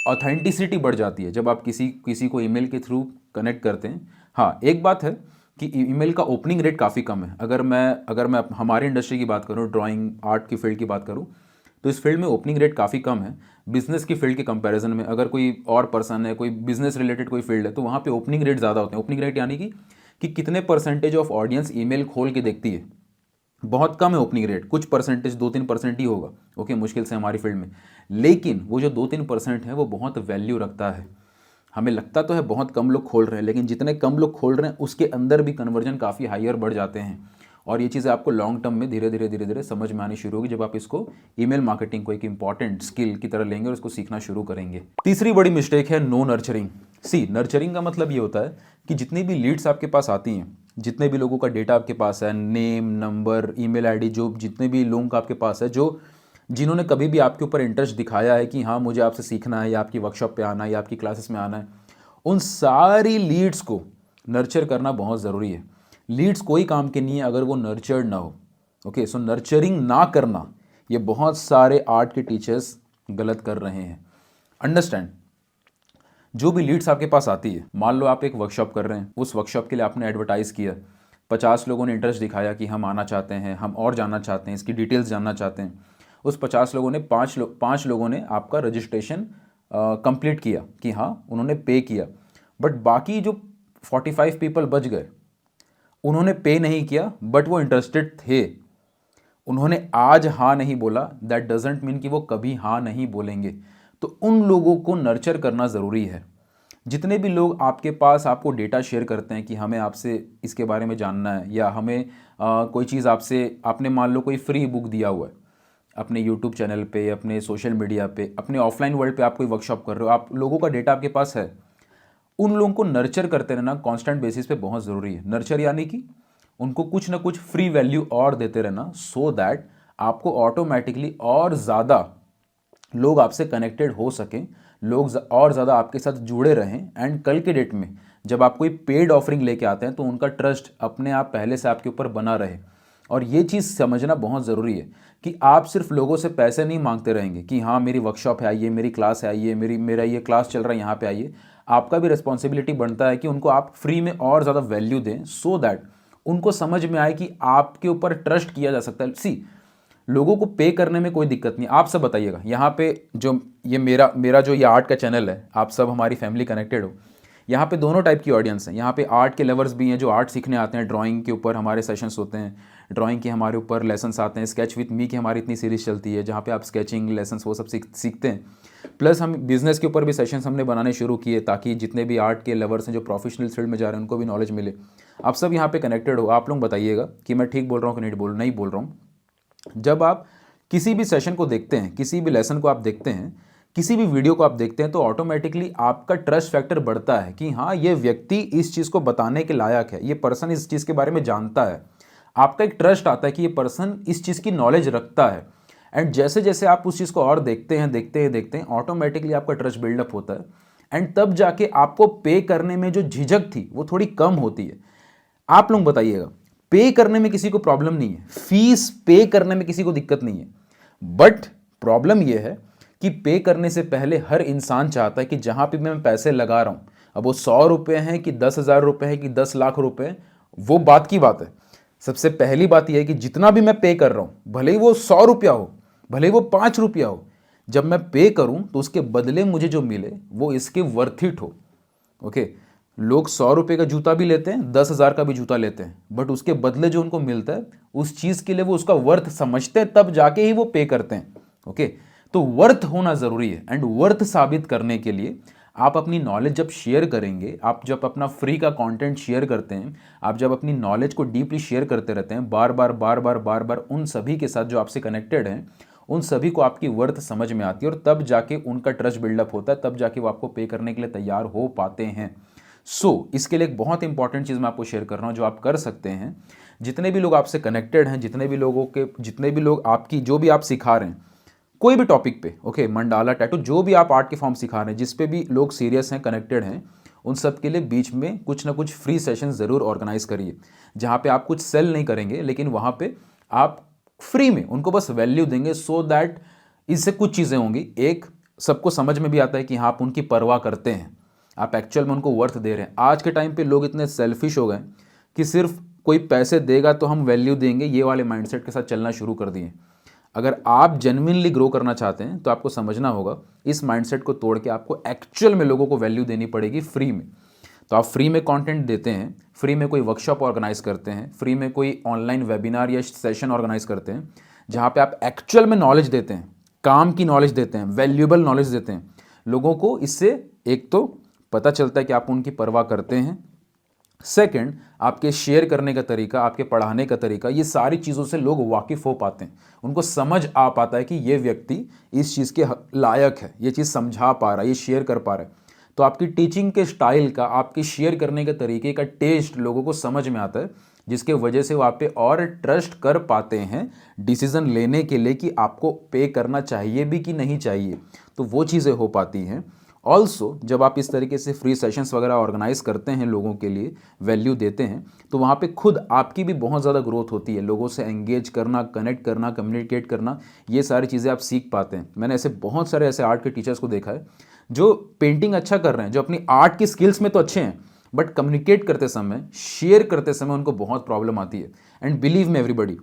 ऑथेंटिसिटी बढ़ जाती है जब आप किसी को ईमेल के थ्रू कनेक्ट करते हैं। हाँ, एक बात है कि ईमेल का ओपनिंग रेट काफ़ी कम है। अगर मैं हमारी इंडस्ट्री की बात करूँ, ड्राइंग आर्ट की फील्ड की बात करूँ, तो इस फील्ड में ओपनिंग रेट काफ़ी कम है बिजनेस की फील्ड के कंपैरिजन में। अगर कोई और पर्सन है, कोई बिजनेस रिलेटेड कोई फील्ड है, तो वहाँ पे ओपनिंग रेट ज़्यादा होते हैं। ओपनिंग रेट यानी कि कितने परसेंटेज ऑफ ऑडियंस ईमेल खोल के देखती है, बहुत कम है ओपनिंग रेट, कुछ परसेंटेज 2-3% ही होगा, ओके, मुश्किल से हमारी फील्ड में। लेकिन वो जो 2-3% है वो बहुत वैल्यू रखता है। हमें लगता तो है बहुत कम लोग खोल रहे हैं, लेकिन जितने कम लोग खोल रहे हैं उसके अंदर भी कन्वर्जन काफ़ी हायर बढ़ जाते हैं। और ये चीज़ें आपको लॉन्ग टर्म में धीरे धीरे समझ में आनी शुरू होगी जब आप इसको ईमेल मार्केटिंग को एक इंपॉर्टेंट स्किल की तरह लेंगे और इसको सीखना शुरू करेंगे। तीसरी बड़ी मिस्टेक है नो नर्चरिंग। नर्चरिंग का मतलब ये होता है कि जितनी भी लीड्स आपके पास आती हैं, जितने भी लोगों का डेटा आपके पास है, नेम, नंबर, ईमेल आईडी, जो जितने भी लोगों का आपके पास है, जिन्होंने कभी भी आपके ऊपर इंटरेस्ट दिखाया है कि हाँ मुझे आपसे सीखना है, या आपकी वर्कशॉप पे आना है, या आपकी क्लासेस में आना है, उन सारी लीड्स को नर्चर करना बहुत ज़रूरी है। लीड्स कोई काम के नहीं है अगर वो नर्चर्ड ना हो। ओके, सो नर्चरिंग ना करना, ये बहुत सारे आर्ट के टीचर्स गलत कर रहे हैं। अंडरस्टैंड, जो भी लीड्स आपके पास आती है, मान लो आप एक वर्कशॉप कर रहे हैं, उस वर्कशॉप के लिए आपने एडवर्टाइज़ किया, 50 लोगों ने इंटरेस्ट दिखाया कि हम आना चाहते हैं, हम और जानना चाहते हैं, इसकी डिटेल्स जानना चाहते हैं। उस 50 लोगों ने 5 लोगों ने आपका रजिस्ट्रेशन कंप्लीट किया कि हाँ उन्होंने पे किया, बट बाकी जो 45 पीपल बच गए उन्होंने पे नहीं किया बट वो इंटरेस्टेड थे, उन्होंने आज हाँ नहीं बोला, दैट डजेंट मीन कि वो कभी हाँ नहीं बोलेंगे। तो उन लोगों को नर्चर करना ज़रूरी है। जितने भी लोग आपके पास आपको डेटा शेयर करते हैं कि हमें आपसे इसके बारे में जानना है, या हमें कोई चीज़ आपने मान लो कोई फ्री बुक दिया हुआ है अपने यूट्यूब चैनल पे, अपने सोशल मीडिया पे, अपने ऑफलाइन वर्ल्ड पे आप कोई वर्कशॉप कर रहे हो, आप लोगों का डेटा आपके पास है, उन लोगों को नर्चर करते रहना कांस्टेंट बेसिस पे बहुत ज़रूरी है। नर्चर यानी कि उनको कुछ ना कुछ फ्री वैल्यू और देते रहना, सो दैट आपको ऑटोमेटिकली और ज़्यादा लोग आपसे कनेक्टेड हो सकें, लोग और ज़्यादा आपके साथ जुड़े रहें। एंड कल के डेट में जब आप कोई पेड ऑफरिंग लेके आते हैं तो उनका ट्रस्ट अपने आप पहले से आपके ऊपर बना रहे। और ये चीज़ समझना बहुत ज़रूरी है कि आप सिर्फ लोगों से पैसे नहीं मांगते रहेंगे कि हाँ मेरी वर्कशॉप है आइए, मेरी क्लास है आइए, मेरा ये क्लास चल रहा है यहाँ पे आइए। आपका भी रिस्पॉन्सिबिलिटी बनता है कि उनको आप फ्री में और ज़्यादा वैल्यू दें, सो दैट उनको समझ में आए कि आपके ऊपर ट्रस्ट किया जा सकता है। लोगों को पे करने में कोई दिक्कत नहीं। आप सब बताइएगा, यहाँ पे जो ये मेरा जो ये आर्ट का चैनल है, आप सब हमारी फैमिली कनेक्टेड हो, यहाँ पे दोनों टाइप की ऑडियंस हैं। यहाँ पे आर्ट के लवर्स भी हैं जो आर्ट सीखने आते हैं, ड्राइंग के ऊपर हमारे सेशंस होते हैं, ड्राइंग के हमारे ऊपर लेसन्स आते हैं, स्केच विथ मी की हमारी इतनी सीरीज़ चलती है जहाँ पे आप स्केचिंग लेसन्स वो सब सीखते हैं। प्लस हम बिज़नेस के ऊपर भी सेशंस हमने बनाने शुरू किए ताकि जितने भी आर्ट के लवर्स हैं जो प्रोफेशनल फील्ड में जा रहे हैं उनको भी नॉलेज मिले। आप सब यहाँ पे कनेक्टेड हो, आप लोग बताइएगा कि मैं ठीक बोल रहा हूँ कि नहीं बोल रहा हूँ। जब आप किसी भी सेशन को देखते हैं, किसी भी लेसन को आप देखते हैं, किसी भी वीडियो को आप देखते हैं, तो ऑटोमेटिकली आपका ट्रस्ट फैक्टर बढ़ता है कि हाँ ये व्यक्ति इस चीज़ को बताने के लायक है, ये पर्सन इस चीज़ के बारे में जानता है। आपका एक ट्रस्ट आता है कि ये पर्सन इस चीज़ की नॉलेज रखता है। एंड जैसे जैसे आप उस चीज़ को और देखते हैं ऑटोमेटिकली आपका ट्रस्ट बिल्डअप होता है। एंड तब जाके आपको पे करने में जो झिझक थी वो थोड़ी कम होती है। आप लोग बताइएगा, पे करने में किसी को प्रॉब्लम नहीं है, फीस पे करने में किसी को दिक्कत नहीं है, बट प्रॉब्लम यह है कि पे करने से पहले हर इंसान चाहता है कि जहां पे मैं पैसे लगा रहा हूं, अब वो 100 रुपये हैं कि 10,000 रुपये हैं कि 10 लाख रुपये, वो बात की बात है। सबसे पहली बात यह है कि जितना भी मैं पे कर रहा हूं, भले ही वो 100 रुपया हो, भले ही वो 5 रुपया हो, जब मैं पे करूं तो उसके बदले मुझे जो मिले वो इसके वर्थ इट हो। ओके, लोग 100 रुपये का जूता भी लेते हैं, 10,000 का भी जूता लेते हैं, बट उसके बदले जो उनको मिलता है उस चीज़ के लिए वो उसका वर्थ समझते हैं, तब जाके ही वो पे करते हैं। ओके, तो वर्थ होना ज़रूरी है। एंड वर्थ साबित करने के लिए आप अपनी नॉलेज जब शेयर करेंगे, आप जब अपना फ्री का कंटेंट शेयर करते हैं, आप जब अपनी नॉलेज को डीपली शेयर करते रहते हैं बार बार बार बार बार बार उन सभी के साथ जो आपसे कनेक्टेड हैं, उन सभी को आपकी वर्थ समझ में आती है और तब जाके उनका ट्रस्ट बिल्डअप होता है, तब जाके वो आपको पे करने के लिए तैयार हो पाते हैं। इसके लिए एक बहुत इंपॉर्टेंट चीज़ मैं आपको शेयर कर रहा हूँ जो आप कर सकते हैं। जितने भी लोग आपसे कनेक्टेड हैं, जितने भी लोग आपकी जो भी आप सिखा रहे हैं कोई भी टॉपिक पे, ओके, मंडाला, टैटू, जो भी आप आर्ट के फॉर्म सिखा रहे हैं, जिस पे भी लोग सीरियस हैं, कनेक्टेड हैं, उन सब के लिए बीच में कुछ ना कुछ फ्री सेशन ज़रूर ऑर्गेनाइज करिए, जहाँ पे आप कुछ सेल नहीं करेंगे, लेकिन वहाँ पे आप फ्री में उनको बस वैल्यू देंगे, सो दैट इससे कुछ चीज़ें होंगी। एक, सबको समझ में भी आता है कि हाँ, आप उनकी परवाह करते हैं, आप एक्चुअल में उनको वर्थ दे रहे हैं। आज के टाइम पे लोग इतने सेल्फिश हो गए कि सिर्फ कोई पैसे देगा तो हम वैल्यू देंगे, ये वाले माइंडसेट के साथ चलना शुरू कर दिए। अगर आप जेन्युइनली ग्रो करना चाहते हैं तो आपको समझना होगा इस माइंडसेट को तोड़ के आपको एक्चुअल में लोगों को वैल्यू देनी पड़ेगी फ्री में। तो आप फ्री में कंटेंट देते हैं, फ्री में कोई वर्कशॉप ऑर्गेनाइज करते हैं, फ्री में कोई ऑनलाइन वेबिनार या सेशन ऑर्गेनाइज करते हैं, जहाँ पे आप एक्चुअल में नॉलेज देते हैं, काम की नॉलेज देते हैं, वैल्यूएबल नॉलेज देते हैं लोगों को। इससे एक तो पता चलता है कि आप उनकी परवाह करते हैं, सेकंड, आपके शेयर करने का तरीका, आपके पढ़ाने का तरीका, ये सारी चीज़ों से लोग वाकिफ़ हो पाते हैं, उनको समझ आ पाता है कि ये व्यक्ति इस चीज़ के लायक है, ये चीज़ समझा पा रहा है, ये शेयर कर पा रहा है। तो आपकी टीचिंग के स्टाइल का, आपके शेयर करने के तरीके का टेस्ट लोगों को समझ में आता है, जिसके वजह से वो आप पे और ट्रस्ट कर पाते हैं डिसीज़न लेने के लिए कि आपको पे करना चाहिए भी कि नहीं चाहिए। तो वो चीज़ें हो पाती हैं। ऑल्सो जब आप इस तरीके से फ्री सेशंस वगैरह ऑर्गेनाइज करते हैं, लोगों के लिए वैल्यू देते हैं, तो वहाँ पे खुद आपकी भी बहुत ज़्यादा ग्रोथ होती है। लोगों से एंगेज करना, कनेक्ट करना, कम्युनिकेट करना, ये सारी चीज़ें आप सीख पाते हैं। मैंने बहुत सारे ऐसे आर्ट के टीचर्स को देखा है जो पेंटिंग अच्छा कर रहे हैं, जो अपनी आर्ट की स्किल्स में तो अच्छे हैं, बट कम्युनिकेट करते समय, शेयर करते समय उनको बहुत प्रॉब्लम आती है। एंड बिलीव मी एवरीबडी,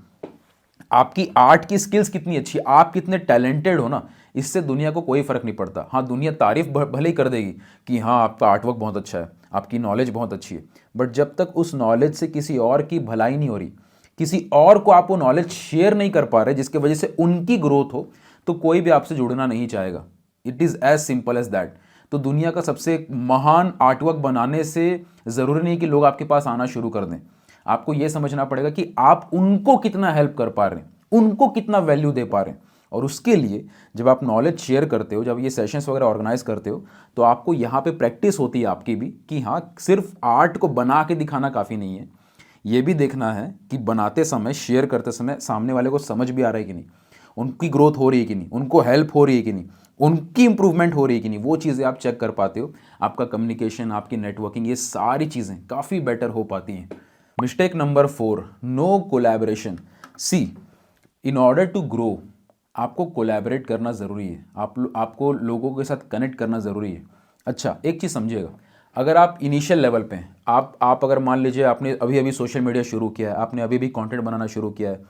आपकी आर्ट की स्किल्स कितनी अच्छी, आप कितने टैलेंटेड हो ना, इससे दुनिया को कोई फर्क नहीं पड़ता। हाँ, दुनिया तारीफ भले ही कर देगी कि हाँ, आपका आर्टवर्क बहुत अच्छा है, आपकी नॉलेज बहुत अच्छी है, बट जब तक उस नॉलेज से किसी और की भलाई नहीं हो रही, किसी और को आप वो नॉलेज शेयर नहीं कर पा रहे जिसकी वजह से उनकी ग्रोथ हो, तो कोई भी आपसे जुड़ना नहीं चाहेगा। It is as simple as that. तो दुनिया का सबसे महान आर्टवर्क बनाने से ज़रूरी नहीं कि लोग आपके पास आना शुरू कर दें। आपको ये समझना पड़ेगा कि आप उनको कितना हेल्प कर पा रहे हैं, उनको कितना वैल्यू दे पा रहे हैं। और उसके लिए जब आप नॉलेज शेयर करते हो, जब ये सेशंस वगैरह ऑर्गेनाइज करते हो, तो आपको यहाँ पे प्रैक्टिस होती है आपकी भी कि हाँ, सिर्फ आर्ट को बना के दिखाना काफ़ी नहीं है, ये भी देखना है कि बनाते समय, शेयर करते समय सामने वाले को समझ भी आ रहा है कि नहीं, उनकी ग्रोथ हो रही है कि नहीं, उनको हेल्प हो रही है कि नहीं, उनकी इंप्रूवमेंट हो रही है कि नहीं। वो चीज़ें आप चेक कर पाते हो, आपका कम्युनिकेशन, आपकी नेटवर्किंग, ये सारी चीज़ें काफ़ी बेटर हो पाती हैं। Mistake number 4, no collaboration. See, in order to grow आपको कोलैबोरेट करना ज़रूरी है, आपको लोगों के साथ कनेक्ट करना ज़रूरी है। अच्छा, एक चीज़ समझिएगा, अगर आप इनिशियल लेवल पे हैं, आप अगर मान लीजिए आपने अभी अभी सोशल मीडिया शुरू किया है, आपने अभी भी कंटेंट बनाना शुरू किया है,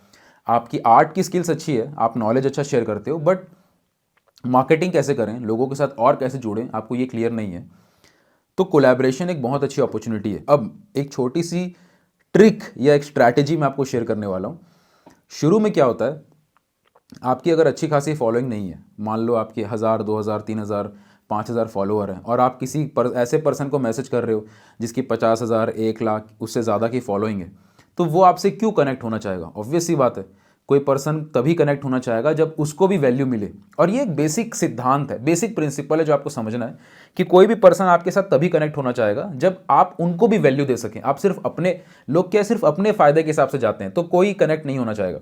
आपकी आर्ट की स्किल्स अच्छी है, आप नॉलेज अच्छा शेयर करते हो, बट मार्केटिंग कैसे करें, लोगों के साथ और कैसे जुड़ें, आपको ये क्लियर नहीं है, तो कोलैबोरेशन एक बहुत अच्छी अपॉर्चुनिटी है। अब एक छोटी सी ट्रिक या एक स्ट्रैटेजी मैं आपको शेयर करने वाला हूँ। शुरू में क्या होता है, आपकी अगर अच्छी खासी फॉलोइंग नहीं है, मान लो आपके 1000, 2000, 3000, 5000 फॉलोअर हैं, और आप किसी ऐसे पर्सन को मैसेज कर रहे हो जिसकी 50,000, 1 लाख, उससे ज़्यादा की फॉलोइंग है, तो वो आपसे क्यों कनेक्ट होना चाहेगा? ऑब्वियस सी बात है, कोई पर्सन तभी कनेक्ट होना चाहेगा जब उसको भी वैल्यू मिले। और ये एक बेसिक सिद्धांत है, बेसिक प्रिंसिपल है जो आपको समझना है कि कोई भी पर्सन आपके साथ तभी कनेक्ट होना चाहेगा जब आप उनको भी वैल्यू दे सकें। आप सिर्फ अपने लोग क्या सिर्फ अपने फायदे के हिसाब से जाते हैं, तो कोई कनेक्ट नहीं होना चाहेगा।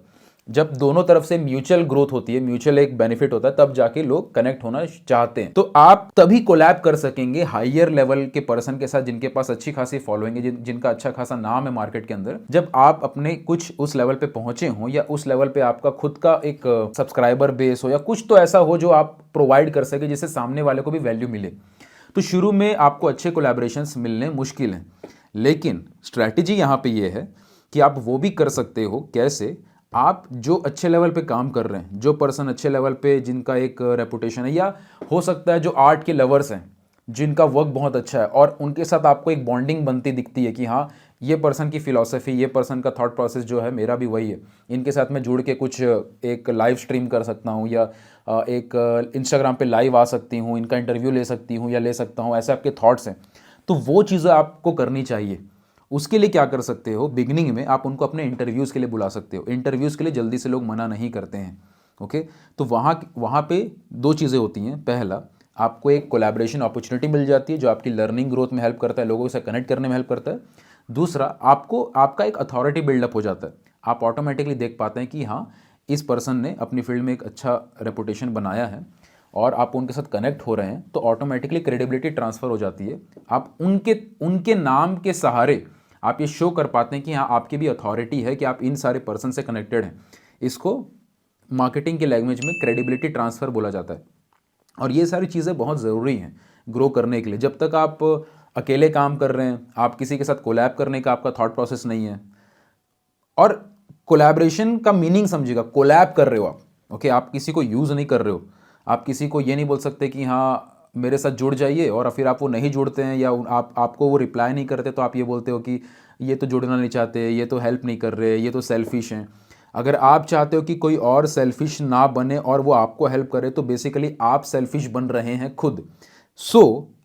जब दोनों तरफ से म्यूचुअल ग्रोथ होती है, म्यूचुअल एक बेनिफिट होता है, तब जाके लोग कनेक्ट होना चाहते हैं। तो आप तभी कोलैब कर सकेंगे हायर लेवल के पर्सन के साथ जिनके पास अच्छी खासी फॉलोइंग है, जिनका अच्छा खासा नाम है मार्केट के अंदर। जब आप अपने कुछ उस लेवल पे पहुंचे हो, या उस लेवल पे आपका खुद का एक सब्सक्राइबर बेस हो, या कुछ तो ऐसा हो जो आप प्रोवाइड कर सके जिससे सामने वाले को भी वैल्यू मिले, तो शुरू में आपको अच्छे कोलैबोरेशंस मिलने मुश्किल हैं। लेकिन स्ट्रैटेजी यहाँ पे ये है कि आप वो भी कर सकते हो। कैसे? आप जो अच्छे लेवल पे काम कर रहे हैं, जो पर्सन अच्छे लेवल पे जिनका एक रेपुटेशन है, या हो सकता है जो आर्ट के लवर्स हैं, जिनका वर्क बहुत अच्छा है और उनके साथ आपको एक बॉन्डिंग बनती दिखती है कि हाँ ये पर्सन की फ़िलॉसफी, ये पर्सन का थॉट प्रोसेस जो है मेरा भी वही है, इनके साथ मैं जुड़ के कुछ एक लाइव स्ट्रीम कर सकता हूँ या एक इंस्टाग्राम पे लाइव आ सकती हूँ, इनका इंटरव्यू ले सकती हूँ या ले सकता हूँ, ऐसे आपके थॉट्स हैं। तो वो चीज़ें आपको करनी चाहिए। उसके लिए क्या कर सकते हो, बिगनिंग में आप उनको अपने इंटरव्यूज़ के लिए बुला सकते हो। इंटरव्यूज़ के लिए जल्दी से लोग मना नहीं करते हैं। ओके, तो वहाँ वहाँ पे दो चीज़ें होती हैं। पहला, आपको एक कोलैबोरेशन अपॉर्चुनिटी मिल जाती है जो आपकी लर्निंग ग्रोथ में हेल्प करता है, लोगों से कनेक्ट करने में हेल्प करता है। दूसरा, आपको आपका एक अथॉरिटी बिल्डअप हो जाता है। आप ऑटोमेटिकली देख पाते हैं कि हाँ इस पर्सन ने अपनी फील्ड में एक अच्छा रेपुटेशन बनाया है और आप उनके साथ कनेक्ट हो रहे हैं, तो ऑटोमेटिकली क्रेडिबिलिटी ट्रांसफ़र हो जाती है। आप उनके उनके नाम के सहारे आप ये शो कर पाते हैं कि हाँ आपकी भी अथॉरिटी है, कि आप इन सारे पर्सन से कनेक्टेड हैं। इसको मार्केटिंग के लैंग्वेज में क्रेडिबिलिटी ट्रांसफ़र बोला जाता है। और ये सारी चीज़ें बहुत ज़रूरी हैं ग्रो करने के लिए। जब तक आप अकेले काम कर रहे हैं, आप किसी के साथ कोलैब करने का आपका थॉट प्रोसेस नहीं है, और कोलैबोरेशन का मीनिंग समझिएगा, कोलैब कर रहे हो आप, ओके, आप किसी को यूज़ नहीं कर रहे हो। आप किसी को ये नहीं बोल सकते कि हाँ मेरे साथ जुड़ जाइए, और फिर आप वो नहीं जुड़ते हैं या आपको वो रिप्लाई नहीं करते, तो आप ये बोलते हो कि ये तो जुड़ना नहीं चाहते, ये तो हेल्प नहीं कर रहे, ये तो सेल्फिश हैं। अगर आप चाहते हो कि कोई और सेल्फिश ना बने और वो आपको हेल्प करे, तो बेसिकली आप सेल्फिश बन रहे हैं खुद।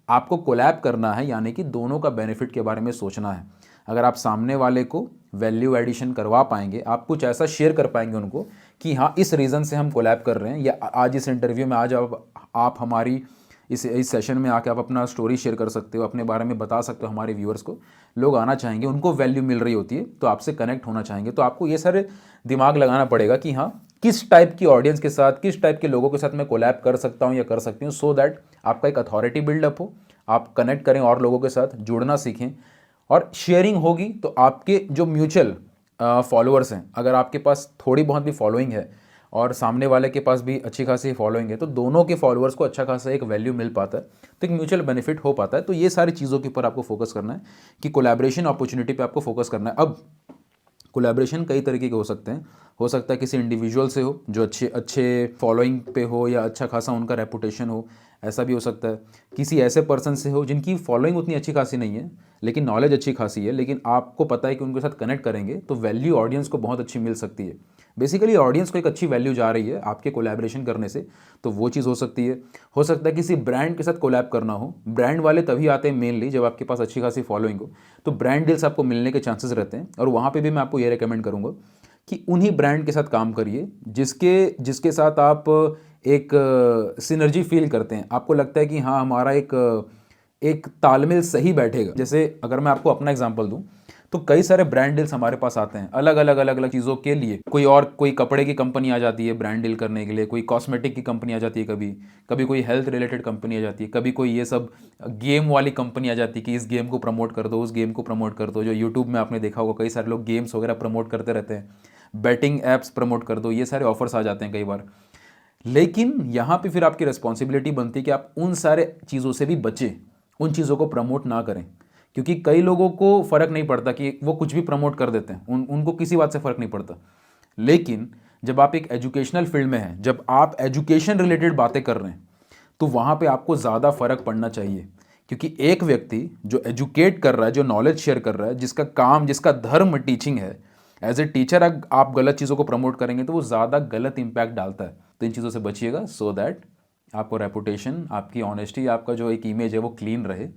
आपको कोलैब करना है, यानी कि दोनों का बेनिफिट के बारे में सोचना है। अगर आप सामने वाले को वैल्यू एडिशन करवा पाएंगे, आप कुछ ऐसा शेयर कर पाएंगे उनको कि हाँ इस रीज़न से हम कोलैब कर रहे हैं, या आज इस इंटरव्यू में आज आप हमारी इस सेशन में आके आप अपना स्टोरी शेयर कर सकते हो, अपने बारे में बता सकते हो हमारे व्यूअर्स को। लोग आना चाहेंगे, उनको वैल्यू मिल रही होती है, तो आपसे कनेक्ट होना चाहेंगे। तो आपको ये सारे दिमाग लगाना पड़ेगा कि हाँ किस टाइप की ऑडियंस के साथ, किस टाइप के लोगों के साथ मैं कोलैब कर सकता हूँ या कर सकती हूँ, सो दैट आपका एक अथॉरिटी बिल्डअप हो, आप कनेक्ट करें और लोगों के साथ जुड़ना सीखें, और शेयरिंग होगी तो आपके जो म्यूचुअल फॉलोअर्स हैं, अगर आपके पास थोड़ी बहुत भी फॉलोइंग है और सामने वाले के पास भी अच्छी खासी फॉलोइंग है, तो दोनों के फॉलोअर्स को अच्छा खासा एक वैल्यू मिल पाता है, तो एक म्यूचुअल बेनिफिट हो पाता है। तो ये सारी चीज़ों के ऊपर आपको फोकस करना है कि कोलैबोरेशन अपॉर्चुनिटी पे आपको फोकस करना है। अब कोलैबोरेशन कई तरीके के हो सकते हैं। हो सकता है किसी इंडिविजुअल से हो जो अच्छे फॉलोइंग पे हो या अच्छा खासा उनका रेपुटेशन हो, ऐसा भी हो सकता है। किसी ऐसे पर्सन से हो जिनकी फॉलोइंग उतनी अच्छी खासी नहीं है लेकिन नॉलेज अच्छी खासी है, लेकिन आपको पता है कि उनके साथ कनेक्ट करेंगे तो वैल्यू ऑडियंस को बहुत अच्छी मिल सकती है। बेसिकली ऑडियंस को एक अच्छी वैल्यू जा रही है आपके कोलैबोरेशन करने से, तो वो चीज़ हो सकती है। हो सकता है किसी ब्रांड के साथ कोलैब करना हो, ब्रांड वाले तभी आते हैं मेनली जब आपके पास अच्छी खासी फॉलोइंग हो, तो ब्रांड डील्स आपको मिलने के चांसेस रहते हैं। और वहाँ पे भी मैं आपको ये रेकमेंड करूँगा कि उन्हीं ब्रांड के साथ काम करिए जिसके साथ आप एक सिनर्जी फील करते हैं, आपको लगता है कि हाँ हमारा एक तालमेल सही बैठेगा। जैसे अगर मैं आपको अपना एग्जांपल दूं, तो कई सारे ब्रांड डील्स हमारे पास आते हैं अलग अलग चीज़ों के लिए। कोई कपड़े की कंपनी आ जाती है ब्रांड डील करने के लिए, कोई कॉस्मेटिक की कंपनी आ जाती है, कभी कोई हेल्थ रिलेटेड कंपनी आ जाती है, कभी कोई ये सब गेम वाली कंपनी आ जाती है कि इस गेम को प्रमोट कर दो, उस गेम को प्रमोट कर दो। जो यूट्यूब में आपने देखा होगा कई सारे लोग गेम्स वगैरह प्रमोट करते रहते हैं, बैटिंग ऐप्स प्रमोट कर दो, ये सारे ऑफर्स आ जाते हैं कई बार। लेकिन यहाँ पे फिर आपकी रिस्पॉन्सिबिलिटी बनती है कि आप उन सारे चीज़ों से भी बचें, उन चीज़ों को प्रमोट ना करें, क्योंकि कई लोगों को फ़र्क नहीं पड़ता कि वो कुछ भी प्रमोट कर देते हैं, उनको किसी बात से फ़र्क नहीं पड़ता। लेकिन जब आप एक एजुकेशनल फील्ड में हैं, जब आप एजुकेशन रिलेटेड बातें कर रहे हैं, तो वहाँ पे आपको ज़्यादा फ़र्क पड़ना चाहिए। क्योंकि एक व्यक्ति जो एजुकेट कर रहा है, जो नॉलेज शेयर कर रहा है, जिसका धर्म टीचिंग है, एज ए टीचर आप गलत चीज़ों को प्रमोट करेंगे तो वो ज़्यादा गलत इंपैक्ट डालता है। तो इन चीज़ों से बचिएगा, सो दैट आपको रेपुटेशन, आपकी ऑनेस्टी, आपका जो एक इमेज है वो क्लीन रहे।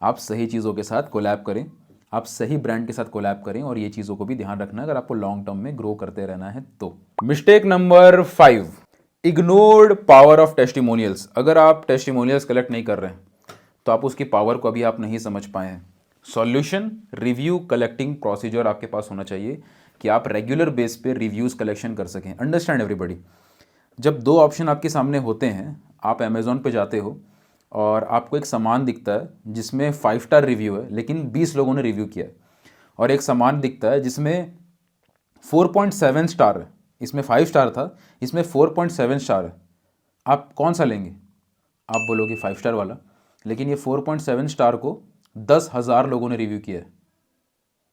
आप सही चीज़ों के साथ कोलैब करें, आप सही ब्रांड के साथ कोलैब करें, और ये चीज़ों को भी ध्यान रखना है अगर आपको लॉन्ग टर्म में ग्रो करते रहना है तो। Mistake number 5, ignored power of testimonials. अगर आप टेस्टिमोनियल्स कलेक्ट नहीं कर रहे हैं तो आप उसकी पावर को अभी आप नहीं समझ पाए हैं। सॉल्यूशन, रिव्यू कलेक्टिंग प्रोसीजर आपके पास होना चाहिए कि आप रेगुलर बेस पे रिव्यूज़ कलेक्शन कर सकें। अंडरस्टैंड एवरीबॉडी, जब दो ऑप्शन आपके सामने होते हैं, आप अमेज़ॉन पे जाते हो और आपको एक सामान दिखता है जिसमें 5 स्टार रिव्यू है लेकिन 20 लोगों ने रिव्यू किया है, और एक सामान दिखता है जिसमें 4.7 स्टार है, इसमें 5 स्टार था, इसमें 4.7 स्टार है। आप कौन सा लेंगे? आप बोलोगे 5 स्टार वाला, लेकिन ये 4.7 स्टार को 10,000 लोगों ने रिव्यू किया है,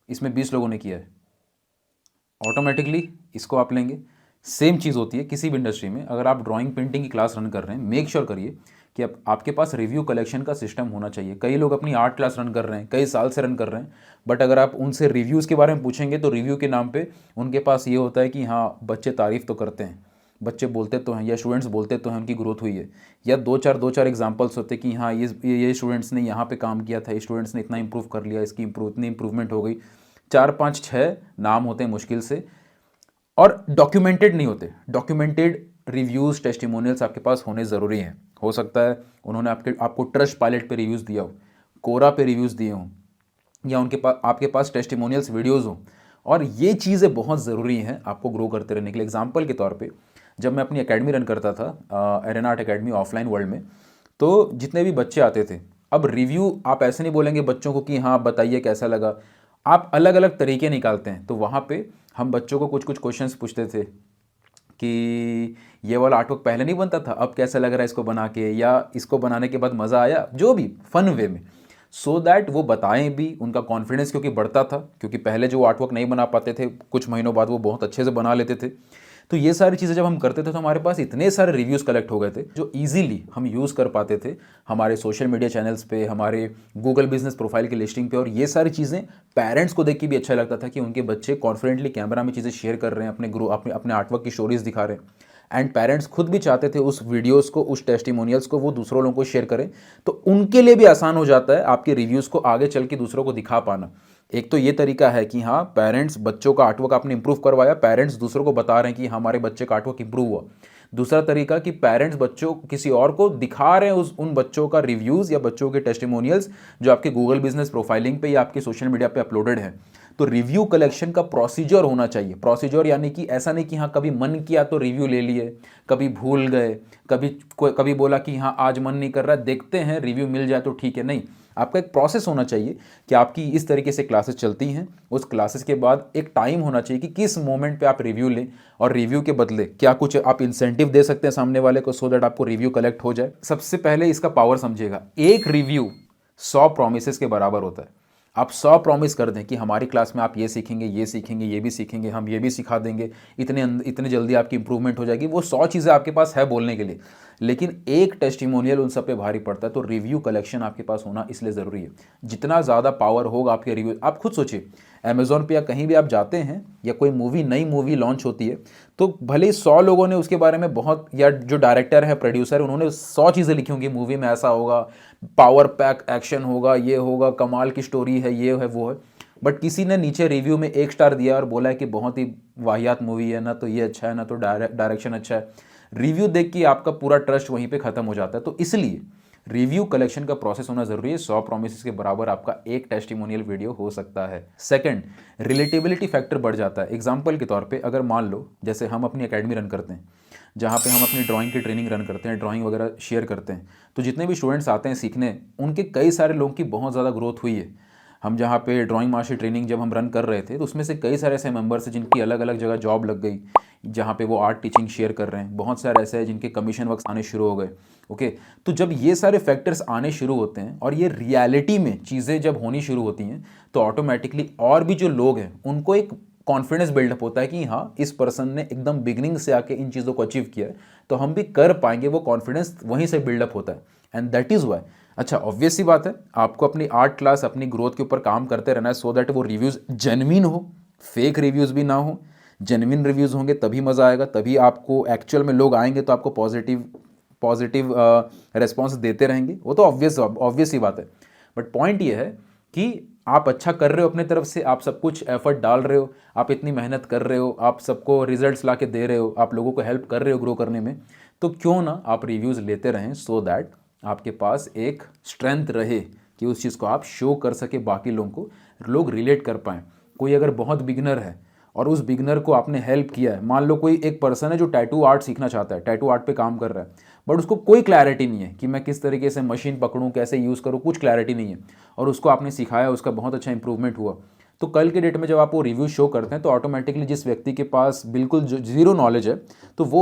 इसमें 20 लोगों ने किया है, ऑटोमेटिकली इसको आप लेंगे। सेम चीज़ होती है किसी भी इंडस्ट्री में। अगर आप ड्राइंग पेंटिंग की क्लास रन कर रहे हैं, मेक श्योर करिए कि अब आपके पास रिव्यू कलेक्शन का सिस्टम होना चाहिए। कई लोग अपनी आर्ट क्लास रन कर रहे हैं, कई साल से रन कर रहे हैं, बट अगर आप उनसे रिव्यूज़ के बारे में पूछेंगे तो रिव्यू के नाम पे उनके पास ये होता है कि हाँ बच्चे तारीफ़ तो करते हैं, बच्चे बोलते तो हैं, या स्टूडेंट्स बोलते तो हैं उनकी ग्रोथ हुई है, या दो चार एग्जांपल्स होते कि हाँ ये स्टूडेंट्स ने यहाँ पे काम किया था, स्टूडेंट्स ने इतना इंप्रूव कर लिया, इसकी इतनी इंप्रूवमेंट हो गई। 4 5 6 नाम होते हैं मुश्किल से, और डॉक्यूमेंटेड नहीं होते। डॉक्यूमेंटेड रिव्यूज़ टेस्टिमोनियल्स आपके पास होने ज़रूरी हैं। हो सकता है उन्होंने आपको ट्रस्ट पायलट पे रिव्यूज़ दिया हो, कोरा पे रिव्यूज़ दिए हों, या आपके पास टेस्टिमोनियल्स वीडियोज़ हों, और ये चीज़ें बहुत ज़रूरी हैं आपको ग्रो करते रहने के लिए। एग्जाम्पल के तौर पे जब मैं अपनी एकेडमी रन करता था, arena art academy offline world में, तो जितने भी बच्चे आते थे, अब रिव्यू आप ऐसे नहीं बोलेंगे बच्चों को कि हाँ बताइए कैसा लगा, आप अलग अलग तरीके निकालते हैं। तो वहाँ पे हम बच्चों को कुछ कुछ क्वेश्चंस पूछते थे कि ये वाला आर्टवर्क पहले नहीं बनता था, अब कैसा लग रहा है इसको बना के, या इसको बनाने के बाद मज़ा आया, जो भी फन वे में, सो दैट वो बताएं भी, उनका कॉन्फिडेंस क्योंकि बढ़ता था, क्योंकि पहले जो आर्टवर्क नहीं बना पाते थे कुछ महीनों बाद वो बहुत अच्छे से बना लेते थे। तो ये सारी चीज़ें जब हम करते थे तो हमारे पास इतने सारे रिव्यूज़ कलेक्ट हो गए थे जो इजीली हम यूज़ कर पाते थे हमारे सोशल मीडिया चैनल्स पे, हमारे गूगल बिजनेस प्रोफाइल की लिस्टिंग पे। और ये सारी चीज़ें पेरेंट्स को देख के भी अच्छा लगता था कि उनके बच्चे कॉन्फिडेंटली कैमरा में चीज़ें शेयर कर रहे हैं, अपने आर्टवर्क की स्टोरीज दिखा रहे हैं। एंड पेरेंट्स खुद भी चाहते थे उस वीडियोस को, उस टेस्टिमोनियल्स को वो दूसरों लोगों को शेयर करें, तो उनके लिए भी आसान हो जाता है आपके रिव्यूज़ को आगे चल के दूसरों को दिखा पाना। एक तो ये तरीका है कि हाँ पेरेंट्स बच्चों का आर्टवर्क आपने इंप्रूव करवाया, पेरेंट्स दूसरों को बता रहे हैं कि हमारे बच्चे का आर्टवर्क इंप्रूव हुआ। दूसरा तरीका कि पेरेंट्स बच्चों किसी और को दिखा रहे हैं उन बच्चों का रिव्यूज़ या बच्चों के टेस्टिमोनियल्स जो आपके गूगल बिजनेस प्रोफाइलिंग पे या आपके सोशल मीडिया पे अपलोडेड है। तो रिव्यू कलेक्शन का प्रोसीजर होना चाहिए। प्रोसीजर यानी कि ऐसा नहीं कि हाँ कभी मन किया तो रिव्यू ले लिए, कभी भूल गए, कभी बोला कि हाँ आज मन नहीं कर रहा देखते हैं रिव्यू मिल जाए तो ठीक है। नहीं, आपका एक प्रोसेस होना चाहिए कि आपकी इस तरीके से क्लासेस चलती हैं, उस क्लासेस के बाद एक टाइम होना चाहिए कि किस मोमेंट पे आप रिव्यू लें, और रिव्यू के बदले क्या कुछ आप इंसेंटिव दे सकते हैं सामने वाले को सो दैट आपको रिव्यू कलेक्ट हो जाए। सबसे पहले इसका पावर समझिएगा, एक रिव्यू 100 प्रोमिसेस के बराबर होता है। आप 100 प्रॉमिस कर दें कि हमारी क्लास में आप ये सीखेंगे, ये सीखेंगे, ये भी सीखेंगे, हम ये भी सिखा देंगे, इतने जल्दी आपकी इंप्रूवमेंट हो जाएगी, वो 100 चीज़ें आपके पास है बोलने के लिए, लेकिन एक टेस्टिमोनियल उन सब पे भारी पड़ता है। तो रिव्यू कलेक्शन आपके पास होना इसलिए ज़रूरी है। जितना ज़्यादा पावर होगा आपके रिव्यू, आप खुद सोचिए अमेज़ॉन पे या कहीं भी आप जाते हैं या कोई नई मूवी लॉन्च होती है, तो भले ही 100 लोगों ने उसके बारे में बहुत, या जो डायरेक्टर है, प्रोड्यूसर, उन्होंने 100 चीज़ें लिखी होंगी, मूवी में ऐसा होगा, पावर पैक एक्शन होगा, ये होगा, कमाल की स्टोरी है, ये है वो है, बट किसी ने नीचे रिव्यू में 1 स्टार दिया और बोला है कि बहुत ही वाहियात मूवी है, ना तो ये अच्छा है, ना तो डायरेक्शन अच्छा है। रिव्यू देख के आपका पूरा ट्रस्ट वहीं पे खत्म हो जाता है। तो इसलिए रिव्यू कलेक्शन का प्रोसेस होना जरूरी है। 100 प्रोमिसेस के बराबर आपका एक टेस्टिमोनियल वीडियो हो सकता है। सेकंड, रिलेटेबिलिटी फैक्टर बढ़ जाता है। एग्जांपल के तौर पे अगर मान लो जैसे हम अपनी एकेडमी रन करते हैं, जहाँ पे हम अपनी ड्राइंग की ट्रेनिंग रन करते हैं, ड्राइंग वगैरह शेयर करते हैं, तो जितने भी स्टूडेंट्स आते हैं सीखने, उनके कई सारे लोगों की बहुत ज़्यादा ग्रोथ हुई है। हम जहाँ पे ड्राइंग मास्टर ट्रेनिंग जब हम रन कर रहे थे, तो उसमें से कई सारे ऐसे मेंबर्स हैं जिनकी अलग अलग जगह जॉब लग गई, जहाँ पे वो आर्ट टीचिंग शेयर कर रहे हैं। बहुत सारे ऐसे हैं जिनके कमीशन वर्क्स आने शुरू हो गए। ओके, तो जब ये सारे फैक्टर्स आने शुरू होते हैं और ये रियलिटी में चीज़ें जब होनी शुरू होती हैं, तो ऑटोमेटिकली और भी जो लोग हैं उनको एक कॉन्फिडेंस बिल्डअप होता है कि हाँ इस पर्सन ने एकदम बिगिनिंग से आके इन चीज़ों को अचीव किया है, तो हम भी कर पाएंगे। वो कॉन्फिडेंस वहीं से बिल्डअप होता है, एंड दैट इज़ वाई। अच्छा, ऑब्वियस सी बात है, आपको अपनी आर्ट क्लास, अपनी ग्रोथ के ऊपर काम करते रहना है, सो दैट वो रिव्यूज़ जेन्युइन हो, फेक रिव्यूज़ भी ना हो। जेन्युइन रिव्यूज़ होंगे तभी मज़ा आएगा, तभी आपको एक्चुअल में लोग आएंगे तो आपको पॉजिटिव रेस्पॉन्स देते रहेंगे। वो तो ऑब्वियस ही बात है। बट पॉइंट ये है कि आप अच्छा कर रहे हो अपने तरफ से, आप सब कुछ एफर्ट डाल रहे हो, आप इतनी मेहनत कर रहे हो, आप सबको रिजल्ट्स ला के दे रहे हो, आप लोगों को हेल्प कर रहे हो ग्रो करने में, तो क्यों ना आप रिव्यूज़ लेते रहें, सो दैट आपके पास एक स्ट्रेंथ रहे कि उस चीज़ को आप शो कर सके बाकी लोगों को, लोग रिलेट कर पाएँ। कोई अगर बहुत बिगिनर है और उस बिगिनर को आपने हेल्प किया है, मान लो कोई एक पर्सन है जो टैटू आर्ट सीखना चाहता है, टैटू आर्ट पे काम कर रहा है, बट उसको कोई क्लैरिटी नहीं है कि मैं किस तरीके से मशीन पकड़ूं, कैसे यूज़ करूं, कुछ क्लैरिटी नहीं है, और उसको आपने सिखाया, उसका बहुत अच्छा इंप्रूवमेंट हुआ, तो कल के डेट में जब आप वो रिव्यू शो करते हैं तो ऑटोमेटिकली जिस व्यक्ति के पास बिल्कुल ज़ीरो नॉलेज है, तो वो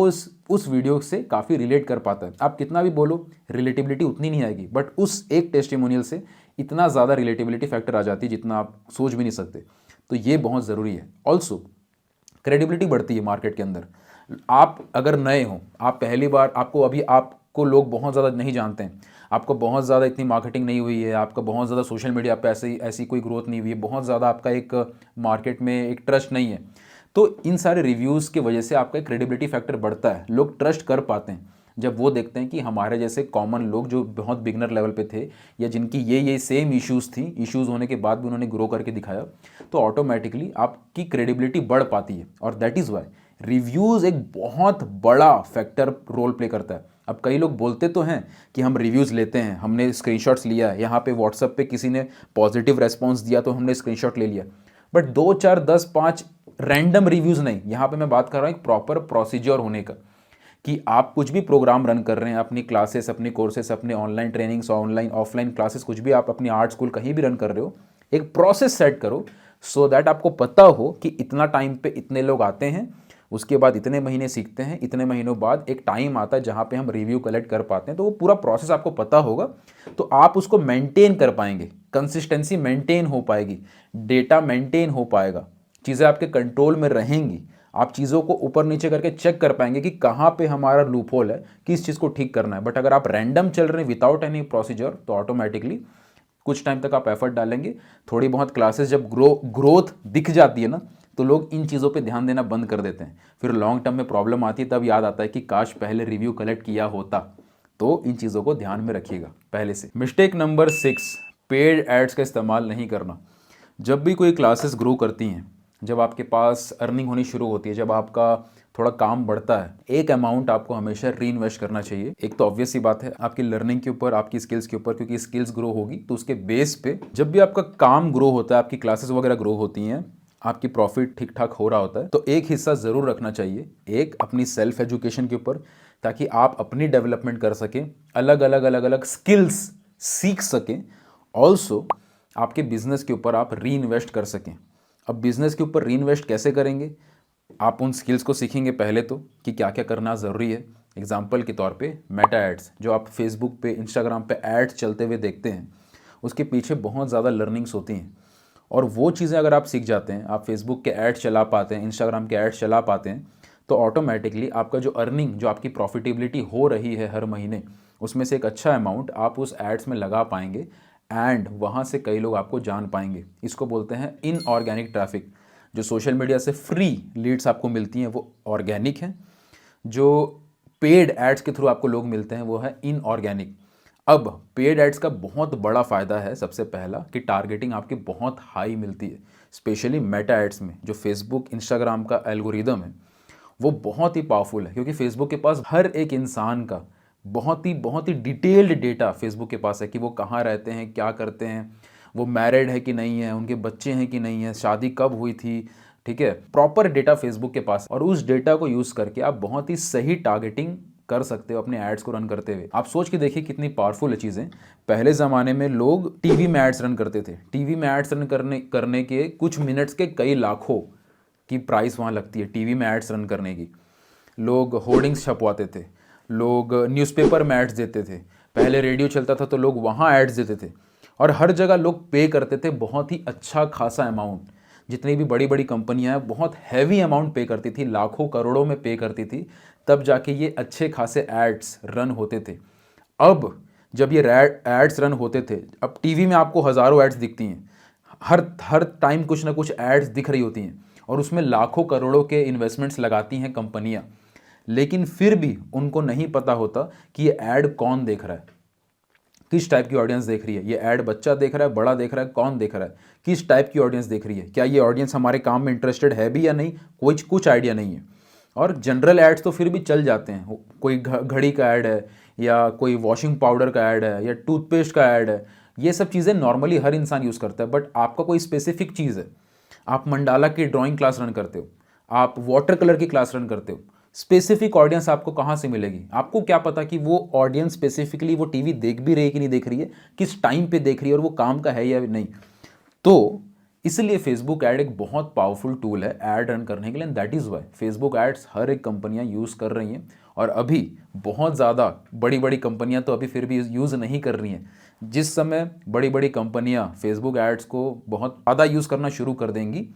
उस वीडियो से काफ़ी रिलेट कर पाता है। आप कितना भी बोलो, रिलेटिबिलिटी उतनी नहीं आएगी, बट उस एक टेस्टिमोनियल से इतना ज़्यादा रिलेटिबिलिटी फैक्टर आ जाती है जितना आप सोच भी नहीं सकते। तो ये बहुत ज़रूरी है। ऑल्सो क्रेडिबिलिटी बढ़ती है मार्केट के अंदर। आप अगर नए हो, आप पहली बार, आपको अभी आप आपको लोग बहुत ज़्यादा नहीं जानते हैं, आपको बहुत ज़्यादा इतनी मार्केटिंग नहीं हुई है, आपका बहुत ज़्यादा सोशल मीडिया पे ऐसी कोई ग्रोथ नहीं हुई है, बहुत ज़्यादा आपका एक मार्केट में एक ट्रस्ट नहीं है, तो इन सारे रिव्यूज़ की वजह से आपका एक क्रेडिबिलिटी फैक्टर बढ़ता है। लोग ट्रस्ट कर पाते हैं जब वो देखते हैं कि हमारे जैसे कॉमन लोग जो बहुत बिगनर लेवल पे थे या जिनकी ये सेम इश्यूज़ थी, इश्यूज़ होने के बाद भी उन्होंने ग्रो करके दिखाया, तो ऑटोमेटिकली आपकी क्रेडिबिलिटी बढ़ पाती है। और दैट इज़ वाई रिव्यूज़ एक बहुत बड़ा फैक्टर रोल प्ले करता है। अब कई लोग बोलते तो हैं कि हम रिव्यूज़ लेते हैं, हमने स्क्रीनशॉट्स लिया, यहाँ पे व्हाट्सएप पे किसी ने पॉजिटिव रेस्पॉन्स दिया तो हमने स्क्रीनशॉट ले लिया, बट 2 4 10 5 रैंडम रिव्यूज़ नहीं। यहाँ पे मैं बात कर रहा हूँ एक प्रॉपर प्रोसीजर होने का, कि आप कुछ भी प्रोग्राम रन कर रहे हैं, अपनी क्लासेस, अपनी कोर्सेस, अपने online trainings, online offline classes, कुछ भी आप अपनी आर्ट स्कूल कहीं भी रन कर रहे हो, एक प्रोसेस सेट करो सो दैट आपको पता हो कि इतना टाइम पे इतने लोग आते हैं, उसके बाद इतने महीने सीखते हैं, इतने महीनों बाद एक टाइम आता है जहाँ पे हम रिव्यू कलेक्ट कर पाते हैं। तो वो पूरा प्रोसेस आपको पता होगा तो आप उसको मेंटेन कर पाएंगे, कंसिस्टेंसी मेंटेन हो पाएगी, डेटा मेंटेन हो पाएगा, चीज़ें आपके कंट्रोल में रहेंगी, आप चीज़ों को ऊपर नीचे करके चेक कर पाएंगे कि कहाँ पे हमारा लूप होल है, किस चीज़ को ठीक करना है। बट अगर आप रैंडम चल रहे हैं विदाउट एनी प्रोसीजर तो ऑटोमेटिकली कुछ टाइम तक आप एफर्ट डालेंगे, थोड़ी बहुत क्लासेस जब ग्रोथ दिख जाती है ना तो लोग इन चीज़ों पे ध्यान देना बंद कर देते हैं। फिर लॉन्ग टर्म में प्रॉब्लम आती है, तब याद आता है कि काश पहले रिव्यू कलेक्ट किया होता। तो इन चीज़ों को ध्यान में रखिएगा पहले से। मिस्टेक नंबर 6, पेड एड्स का इस्तेमाल नहीं करना। जब भी कोई क्लासेस ग्रो करती हैं, जब आपके पास अर्निंग होनी शुरू होती है, जब आपका थोड़ा काम बढ़ता है, एक अमाउंट आपको हमेशा री इन्वेस्ट करना चाहिए। एक तो ऑब्वियस सी बात है आपकी लर्निंग के ऊपर, आपकी स्किल्स के ऊपर, क्योंकि स्किल्स ग्रो होगी तो उसके बेस पे जब भी आपका काम ग्रो होता है, आपकी क्लासेस वगैरह ग्रो होती हैं, आपकी प्रॉफिट ठीक ठाक हो रहा होता है, तो एक हिस्सा ज़रूर रखना चाहिए एक अपनी सेल्फ एजुकेशन के ऊपर, ताकि आप अपनी डेवलपमेंट कर सकें, अलग अलग स्किल्स सीख सकें। ऑल्सो आपके बिजनेस के ऊपर आप री इन्वेस्ट कर सकें। अब बिजनेस के ऊपर री इन्वेस्ट कैसे करेंगे? आप उन स्किल्स को सीखेंगे पहले तो कि क्या क्या करना ज़रूरी है। एग्जाम्पल के तौर पे मेटा एड्स, जो आप फेसबुक पे, इंस्टाग्राम पे एड्स चलते हुए देखते हैं, उसके पीछे बहुत ज़्यादा लर्निंग्स होती हैं। और वो चीज़ें अगर आप सीख जाते हैं, आप फेसबुक के एड्स चला पाते हैं, इंस्टाग्राम के एड्स चला पाते हैं, तो ऑटोमेटिकली आपका जो अर्निंग, जो आपकी प्रॉफिटेबिलिटी हो रही है हर महीने, उसमें से एक अच्छा अमाउंट आप उस एड्स में लगा पाएंगे एंड वहाँ से कई लोग आपको जान पाएंगे। इसको बोलते हैं इनऑर्गेनिक ट्रैफिक। जो सोशल मीडिया से फ्री लीड्स आपको मिलती हैं वो ऑर्गेनिक हैं, जो पेड एड्स के थ्रू आपको लोग मिलते हैं वो है इनऑर्गेनिक। अब पेड एड्स का बहुत बड़ा फ़ायदा है, सबसे पहला कि टारगेटिंग आपकी बहुत हाई मिलती है, स्पेशली मेटा एड्स में। जो फेसबुक, इंस्टाग्राम का एल्गोरिदम है वो बहुत ही पावरफुल है, क्योंकि फेसबुक के पास हर एक इंसान का बहुत ही डिटेल्ड डेटा फेसबुक के पास है कि वो कहाँ रहते हैं, क्या करते हैं, वो मैरिड है कि नहीं है, उनके बच्चे हैं कि नहीं है, शादी कब हुई थी, ठीक है। प्रॉपर डेटा फेसबुक के पास, और उस डेटा को यूज़ करके आप बहुत ही सही टारगेटिंग कर सकते हो अपने एड्स को रन करते हुए। आप सोच के देखिए कितनी पावरफुल है चीज़ें। पहले ज़माने में लोग टीवी में एड्स रन करते थे, टीवी में एड्स रन करने के कुछ मिनट्स के कई लाखों की प्राइस वहाँ लगती है टीवी में एड्स रन करने की। लोग होर्डिंग्स छपवाते थे, लोग न्यूज़पेपर में एड्स देते थे, पहले रेडियो चलता था तो लोग वहाँ एड्स देते थे, और हर जगह लोग पे करते थे बहुत ही अच्छा खासा अमाउंट। जितनी भी बड़ी बड़ी कंपनियां हैं बहुत हैवी अमाउंट पे करती थी, लाखों करोड़ों में पे करती थी, तब जाके ये अच्छे खासे एड्स रन होते थे। अब जब ये एड्स रन होते थे, अब टीवी में आपको हज़ारों एड्स दिखती हैं, हर टाइम कुछ ना कुछ एड्स दिख रही होती हैं, और उसमें लाखों करोड़ों के इन्वेस्टमेंट्स लगाती हैं कंपनियां, लेकिन फिर भी उनको नहीं पता होता कि ये ऐड कौन देख रहा है, किस टाइप की ऑडियंस देख रही है। ये ऐड बच्चा देख रहा है, बड़ा देख रहा है, कौन देख रहा है, किस टाइप की ऑडियंस देख रही है, क्या ये ऑडियंस हमारे काम में इंटरेस्टेड है भी या नहीं, कुछ आइडिया नहीं है। और जनरल एड्स तो फिर भी चल जाते हैं, कोई घड़ी का ऐड है, या कोई वॉशिंग पाउडर का ऐड है, या टूथपेस्ट का ऐड है, ये सब चीज़ें नॉर्मली हर इंसान यूज़ करता है। बट आपका कोई स्पेसिफिक चीज़ है, आप मंडाला की ड्राइंग क्लास रन करते हो, आप वाटर कलर की क्लास रन करते हो, स्पेसिफिक ऑडियंस आपको कहाँ से मिलेगी? आपको क्या पता कि वो ऑडियंस स्पेसिफिकली वो टीवी देख भी रही है कि नहीं देख रही है, किस टाइम पे देख रही है, और वो काम का है या नहीं। तो इसलिए फेसबुक ऐड एक बहुत पावरफुल टूल है ऐड रन करने के लिए। That is why Facebook ads हर एक कंपनियां यूज़ कर रही हैं, और अभी बहुत ज़्यादा बड़ी बड़ी कंपनियां तो अभी फिर भी यूज़ नहीं कर रही हैं। जिस समय बड़ी बड़ी कंपनियां फेसबुक एड्स को बहुत ज़्यादा यूज़ करना शुरू कर देंगी,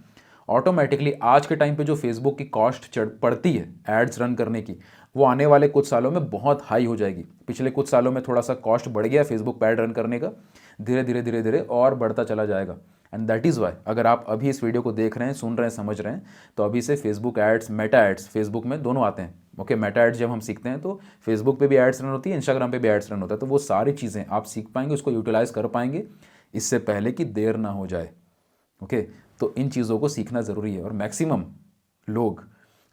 ऑटोमेटिकली आज के टाइम पे जो फेसबुक की कॉस्ट पड़ती है एड्स रन करने की, वो आने वाले कुछ सालों में बहुत हाई हो जाएगी। पिछले कुछ सालों में थोड़ा सा कॉस्ट बढ़ गया फेसबुक पे एड रन करने का, धीरे धीरे धीरे धीरे और बढ़ता चला जाएगा। एंड दैट इज़ वाई अगर आप अभी इस वीडियो को देख रहे हैं, सुन रहे हैं, समझ रहे हैं, तो अभी से Facebook ads, Meta ads, Facebook में दोनों आते हैं। ओके, मेटा एड्स जब हम सीखते हैं तो फेसबुक पे भी एड्स रन होती है, इंस्टाग्राम पे भी एड्स रन होता है। तो वो सारी चीज़ें आप सीख पाएंगे, उसको यूटिलाइज कर पाएंगे इससे पहले कि देर ना हो जाए। ओके, तो इन चीज़ों को सीखना ज़रूरी है। और मैक्सिमम लोग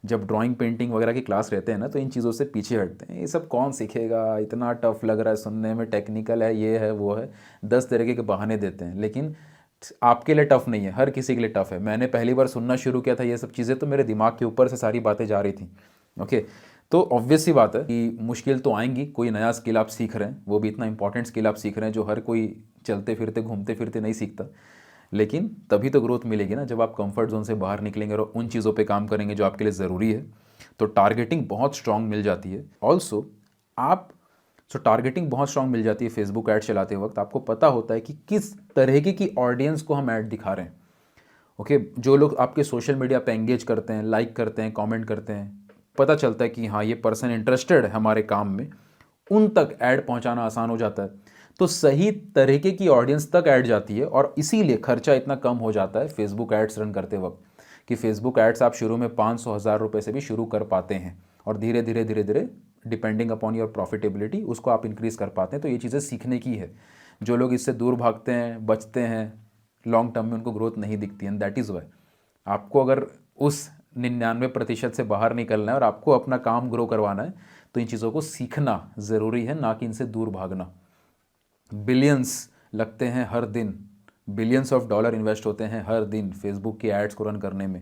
जब ड्राइंग, पेंटिंग वगैरह की क्लास रहते हैं ना, तो इन चीज़ों से पीछे हटते हैं। ये सब कौन सीखेगा, इतना टफ लग रहा है सुनने में, टेक्निकल है, ये है वो है, 10 तरीके के बहाने देते हैं। लेकिन आपके लिए टफ नहीं है, हर किसी के लिए टफ है। मैंने पहली बार सुनना शुरू किया था ये सब चीज़ें, तो मेरे दिमाग के ऊपर से सारी बातें जा रही थी। ओके, तो ऑब्वियस सी बात है कि मुश्किल तो आएंगी। कोई नया स्किल आप सीख रहे हैं, वो भी इतना इंपॉर्टेंट स्किल आप सीख रहे हैं जो हर कोई चलते फिरते, घूमते फिरते नहीं सीखता। लेकिन तभी तो ग्रोथ मिलेगी ना, जब आप कंफर्ट जोन से बाहर निकलेंगे और उन चीज़ों पे काम करेंगे जो आपके लिए ज़रूरी है। तो टारगेटिंग बहुत स्ट्रांग मिल जाती है। ऑल्सो टारगेटिंग बहुत स्ट्रांग मिल जाती है फेसबुक ऐड चलाते वक्त। आपको पता होता है कि किस तरह की ऑडियंस को हम ऐड दिखा रहे हैं। ओके, जो लोग आपके सोशल मीडिया पे एंगेज करते हैं, लाइक करते हैं, कमेंट करते हैं, पता चलता है कि हाँ ये पर्सन इंटरेस्टेड है हमारे काम में, उन तक ऐड पहुंचाना आसान हो जाता है। तो सही तरीके की ऑडियंस तक ऐड जाती है और इसीलिए खर्चा इतना कम हो जाता है फेसबुक एड्स रन करते वक्त, कि फेसबुक एड्स आप शुरू में 500-1000 रुपये से भी शुरू कर पाते हैं और धीरे धीरे धीरे धीरे डिपेंडिंग अपॉन योर प्रॉफिटेबिलिटी उसको आप इंक्रीज़ कर पाते हैं। तो ये चीज़ें सीखने की है। जो लोग इससे दूर भागते हैं, बचते हैं, लॉन्ग टर्म में उनको ग्रोथ नहीं दिखती है। दैट इज़ वाई आपको अगर उस 99% से बाहर निकलना है और आपको अपना काम ग्रो करवाना है, तो इन चीज़ों को सीखना ज़रूरी है, ना कि इनसे दूर भागना। बिलियंस लगते हैं हर दिन, बिलियंस ऑफ डॉलर इन्वेस्ट होते हैं हर दिन फेसबुक की एड्स को रन करने में।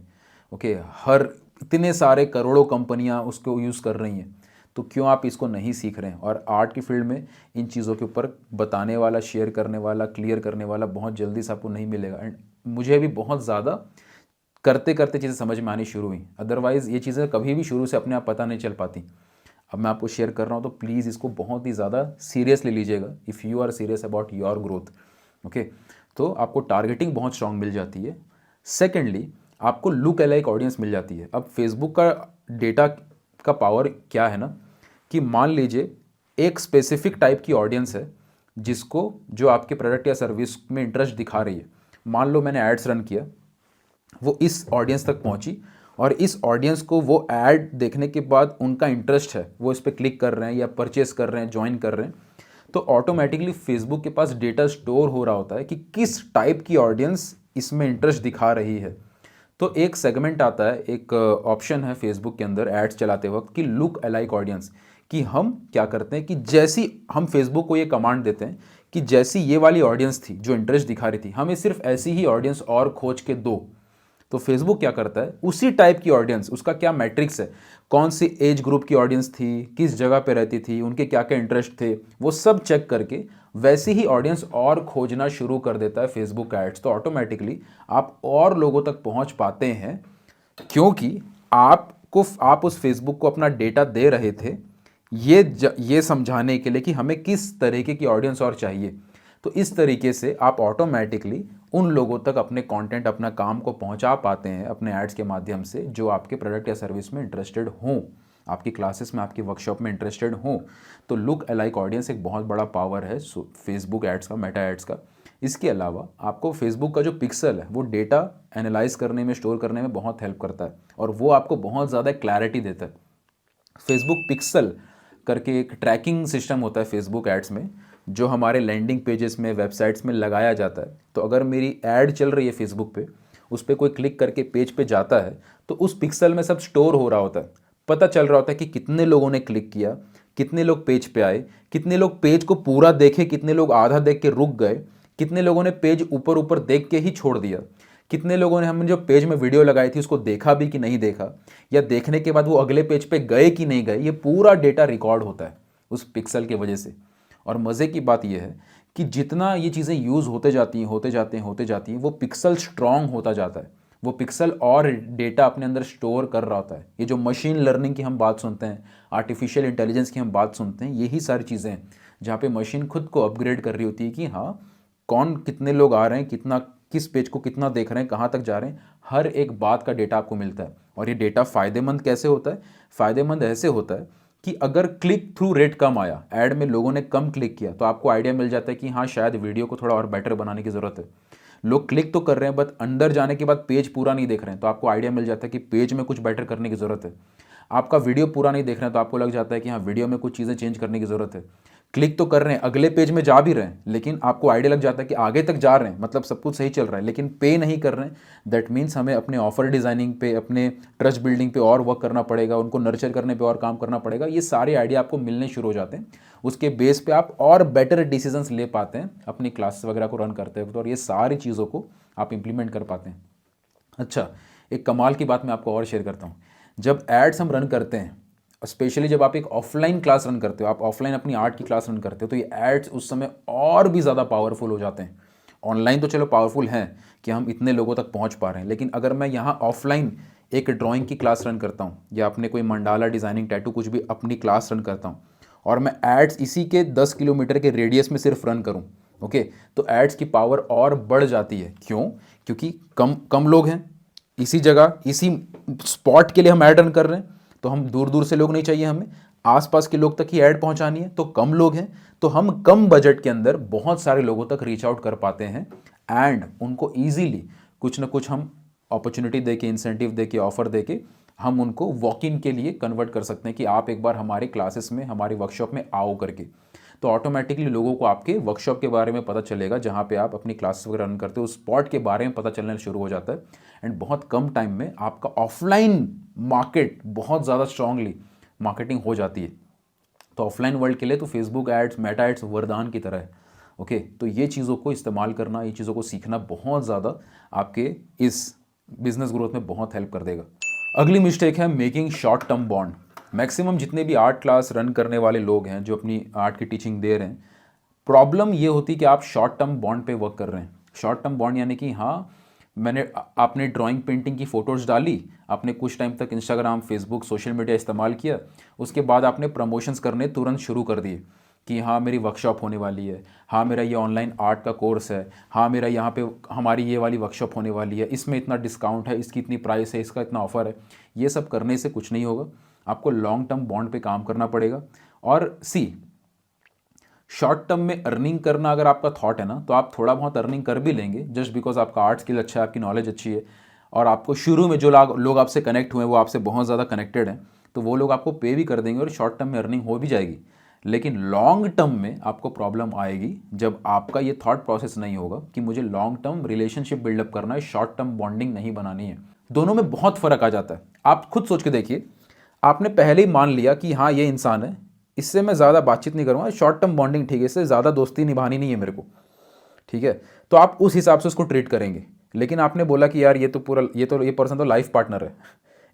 ओके, हर इतने सारे करोड़ों कंपनियां उसको यूज़ कर रही हैं, तो क्यों आप इसको नहीं सीख रहे हैं? और आर्ट की फील्ड में इन चीज़ों के ऊपर बताने वाला, शेयर करने वाला, क्लियर करने वाला बहुत जल्दी से आपको नहीं मिलेगा। एंड मुझे भी बहुत ज़्यादा करते करते चीज़ें समझ में आनी शुरू हुई। अदरवाइज़ ये चीज़ें कभी भी शुरू से अपने आप पता नहीं चल पाती। अब मैं आपको शेयर कर रहा हूँ तो प्लीज़ इसको बहुत ही ज़्यादा सीरियसली लीजिएगा, if you are serious about your growth. Okay, तो आपको टारगेटिंग बहुत स्ट्रांग मिल जाती है। सेकेंडली, आपको लुक अलाइक ऑडियंस मिल जाती है। अब फेसबुक का डेटा का पावर क्या है ना, कि मान लीजिए एक स्पेसिफिक टाइप की ऑडियंस है जिसको, जो आपके प्रोडक्ट या सर्विस में इंटरेस्ट दिखा रही है। मान लो मैंने एड्स रन किया, वो इस ऑडियंस तक पहुंची और इस ऑडियंस को वो ऐड देखने के बाद उनका इंटरेस्ट है, वो इस पर क्लिक कर रहे हैं या परचेस कर रहे हैं, ज्वाइन कर रहे हैं, तो ऑटोमेटिकली फेसबुक के पास डेटा स्टोर हो रहा होता है कि किस टाइप की ऑडियंस इसमें इंटरेस्ट दिखा रही है। तो एक सेगमेंट आता है, एक ऑप्शन है फेसबुक के अंदर एड्स चलाते वक्त कि लुक अलाइक ऑडियंस, कि हम क्या करते हैं कि जैसी हम फेसबुक को ये कमांड देते हैं कि जैसी ये वाली ऑडियंस थी जो इंटरेस्ट दिखा रही थी, हमें सिर्फ ऐसी ही ऑडियंस और खोज के दो। तो फेसबुक क्या करता है, उसी टाइप की ऑडियंस, उसका क्या मैट्रिक्स है, कौन सी एज ग्रुप की ऑडियंस थी, किस जगह पे रहती थी, उनके क्या क्या इंटरेस्ट थे, वो सब चेक करके वैसी ही ऑडियंस और खोजना शुरू कर देता है फेसबुक एड्स। तो ऑटोमेटिकली आप और लोगों तक पहुंच पाते हैं, क्योंकि आप उस फेसबुक को अपना डेटा दे रहे थे ये समझाने के लिए कि हमें किस तरीके की ऑडियंस और चाहिए। तो इस तरीके से आप ऑटोमेटिकली उन लोगों तक अपने कंटेंट, अपना काम को पहुंचा पाते हैं अपने एड्स के माध्यम से, जो आपके प्रोडक्ट या सर्विस में इंटरेस्टेड हों, आपकी क्लासेस में, आपकी वर्कशॉप में इंटरेस्टेड हों। तो लुक अलाइक ऑडियंस एक बहुत बड़ा पावर है फेसबुक एड्स का, मेटा एड्स का। इसके अलावा आपको फेसबुक का जो पिक्सल है वो डेटा एनालाइज करने में, स्टोर करने में बहुत हेल्प करता है और वो आपको बहुत ज़्यादा क्लैरिटी देता है। फेसबुक पिक्सल करके एक ट्रैकिंग सिस्टम होता है फेसबुक एड्स में, जो हमारे लैंडिंग पेजेस में, वेबसाइट्स में लगाया जाता है। तो अगर मेरी ऐड चल रही है फेसबुक पे, उस पर कोई क्लिक करके पेज पे जाता है, तो उस पिक्सल में सब स्टोर हो रहा होता है, पता चल रहा होता है कि कितने लोगों ने क्लिक किया, कितने लोग पेज पे आए, कितने लोग पेज को पूरा देखे, कितने लोग आधा देख के रुक गए, कितने लोगों ने पेज ऊपर ऊपर देख के ही छोड़ दिया, कितने लोगों ने, हमने जो पेज में वीडियो लगाई थी उसको देखा भी कि नहीं देखा, या देखने के बाद वो अगले पेज पे गए कि नहीं गए। ये पूरा डेटा रिकॉर्ड होता है उस पिक्सल की वजह से। और मज़े की बात यह है कि जितना ये चीज़ें यूज़ होते जाती हैं, वो पिक्सल स्ट्रॉन्ग होता जाता है, वो पिक्सल और डेटा अपने अंदर स्टोर कर रहा होता है। ये जो मशीन लर्निंग की हम बात सुनते हैं, आर्टिफिशियल इंटेलिजेंस की हम बात सुनते हैं, यही सारी चीज़ें हैं जहाँ पे मशीन खुद को अपग्रेड कर रही होती है कि हाँ, कौन, कितने लोग आ रहे हैं, कितना किस पेज को कितना देख रहे हैं, कहाँ तक जा रहे हैं, हर एक बात का डेटा आपको मिलता है। और ये डेटा फ़ायदेमंद कैसे होता है? फ़ायदेमंद ऐसे होता है कि अगर क्लिक थ्रू रेट कम आया, ऐड में लोगों ने कम क्लिक किया, तो आपको आइडिया मिल जाता है कि हाँ शायद वीडियो को थोड़ा और बेटर बनाने की ज़रूरत है। लोग क्लिक तो कर रहे हैं बट अंदर जाने के बाद पेज पूरा नहीं देख रहे हैं, तो आपको आइडिया मिल जाता है कि पेज में कुछ बेटर करने की ज़रूरत है। आपका वीडियो पूरा नहीं देख रहे हैं तो आपको लग जाता है कि हाँ वीडियो में कुछ चीज़ें चेंज करने की ज़रूरत है। क्लिक तो कर रहे हैं, अगले पेज में जा भी रहे हैं, लेकिन आपको आइडिया लग जाता है कि आगे तक जा रहे हैं, मतलब सब कुछ सही चल रहा है, लेकिन पे नहीं कर रहे हैं। दैट मीन्स हमें अपने ऑफर डिज़ाइनिंग पे, अपने ट्रस्ट बिल्डिंग पे और वर्क करना पड़ेगा, उनको नर्चर करने पे और काम करना पड़ेगा। ये सारे आइडिया आपको मिलने शुरू हो जाते हैं। उसके बेस पे आप और बेटर डिसीजंस ले पाते हैं अपनी क्लासेस वगैरह को रन करते वक्त, और ये सारी चीज़ों को आप इंप्लीमेंट कर पाते हैं। अच्छा, एक कमाल की बात मैं आपको और शेयर करता हूँ। जब एड्स हम रन करते हैं, स्पेशली जब आप एक ऑफलाइन क्लास रन करते हो, आप ऑफलाइन अपनी आर्ट की क्लास रन करते हो, तो ये एड्स उस समय और भी ज़्यादा पावरफुल हो जाते हैं। ऑनलाइन तो चलो पावरफुल हैं कि हम इतने लोगों तक पहुंच पा रहे हैं, लेकिन अगर मैं यहाँ ऑफलाइन एक ड्राइंग की क्लास रन करता हूँ या अपने कोई मंडाला डिज़ाइनिंग टैटू कुछ भी अपनी क्लास रन करता हूँ और मैं एड्स इसी के 10 किलोमीटर के रेडियस में सिर्फ रन करूँ, ओके, तो एड्स की पावर और बढ़ जाती है। क्यों? क्योंकि कम लोग हैं इसी जगह, इसी स्पॉट के लिए हम ऐड रन कर रहे हैं, तो हम दूर दूर से लोग नहीं चाहिए, हमें आसपास के लोग तक ही ऐड पहुंचानी है, तो कम लोग हैं, तो हम कम बजट के अंदर बहुत सारे लोगों तक रीच आउट कर पाते हैं एंड उनको ईजीली कुछ ना कुछ हम अपॉर्चुनिटी दे के, इंसेंटिव दे के, ऑफर दे के हम उनको वॉक इन के लिए कन्वर्ट कर सकते हैं कि आप एक बार हमारे क्लासेस में, हमारी वर्कशॉप में आओ करके। तो ऑटोमेटिकली लोगों को आपके वर्कशॉप के बारे में पता चलेगा, जहाँ पे आप अपनी क्लासेस वगैरह रन करते हो, उस स्पॉट के बारे में पता चलना शुरू हो जाता है एंड बहुत कम टाइम में आपका ऑफलाइन मार्केट बहुत ज़्यादा स्ट्रांगली मार्केटिंग हो जाती है। तो ऑफलाइन वर्ल्ड के लिए तो फेसबुक एड्स, मेटा एड्स वरदान की तरह है, ओके। तो ये चीज़ों को इस्तेमाल करना, ये चीज़ों को सीखना बहुत ज़्यादा आपके इस बिजनेस ग्रोथ में बहुत हेल्प कर देगा। अगली मिस्टेक है making short term bond. Maximum जितने भी आर्ट क्लास रन करने वाले लोग हैं जो अपनी आर्ट की टीचिंग दे रहे हैं, प्रॉब्लम ये होती है कि आप शॉर्ट टर्म बॉन्ड पे वर्क कर रहे हैं। शॉर्ट टर्म बॉन्ड यानी कि हाँ, आपने ड्राइंग पेंटिंग की फ़ोटोज़ डाली, आपने कुछ टाइम तक इंस्टाग्राम, फेसबुक, सोशल मीडिया इस्तेमाल किया, उसके बाद आपने प्रमोशंस करने तुरंत शुरू कर दिए कि हाँ मेरी वर्कशॉप होने वाली है, हाँ मेरा ये ऑनलाइन आर्ट का कोर्स है, हाँ मेरा यहाँ पे हमारी ये वाली वर्कशॉप होने वाली है, इसमें इतना डिस्काउंट है, इसकी इतनी प्राइस है, इसका इतना ऑफर है। ये सब करने से कुछ नहीं होगा, आपको लॉन्ग टर्म बॉन्ड पे काम करना पड़ेगा। और शॉर्ट टर्म में अर्निंग करना अगर आपका थॉट है ना, तो आप थोड़ा बहुत अर्निंग कर भी लेंगे जस्ट बिकॉज आपका आर्ट स्किल अच्छा है, आपकी नॉलेज अच्छी है, और आपको शुरू में जो लोग आपसे कनेक्ट हुए हैं वो आपसे बहुत ज़्यादा कनेक्टेड हैं, तो वो लोग आपको पे भी कर देंगे और शॉर्ट टर्म में अर्निंग हो भी जाएगी। लेकिन लॉन्ग टर्म में आपको प्रॉब्लम आएगी जब आपका ये थॉट प्रोसेस नहीं होगा कि मुझे लॉन्ग टर्म रिलेशनशिप बिल्डअप करना है, शॉर्ट टर्म बॉन्डिंग नहीं बनानी है। दोनों में बहुत फ़र्क आ जाता है। आप खुद सोच के देखिए, आपने पहले ही मान लिया कि हाँ ये इंसान है, इससे मैं ज़्यादा बातचीत नहीं करूँगा, शॉर्ट टर्म बॉन्डिंग ठीक है, इससे ज़्यादा दोस्ती निभानी नहीं है मेरे को, ठीक है, तो आप उस हिसाब से उसको ट्रीट करेंगे। लेकिन आपने बोला कि यार ये पर्सन तो लाइफ पार्टनर है,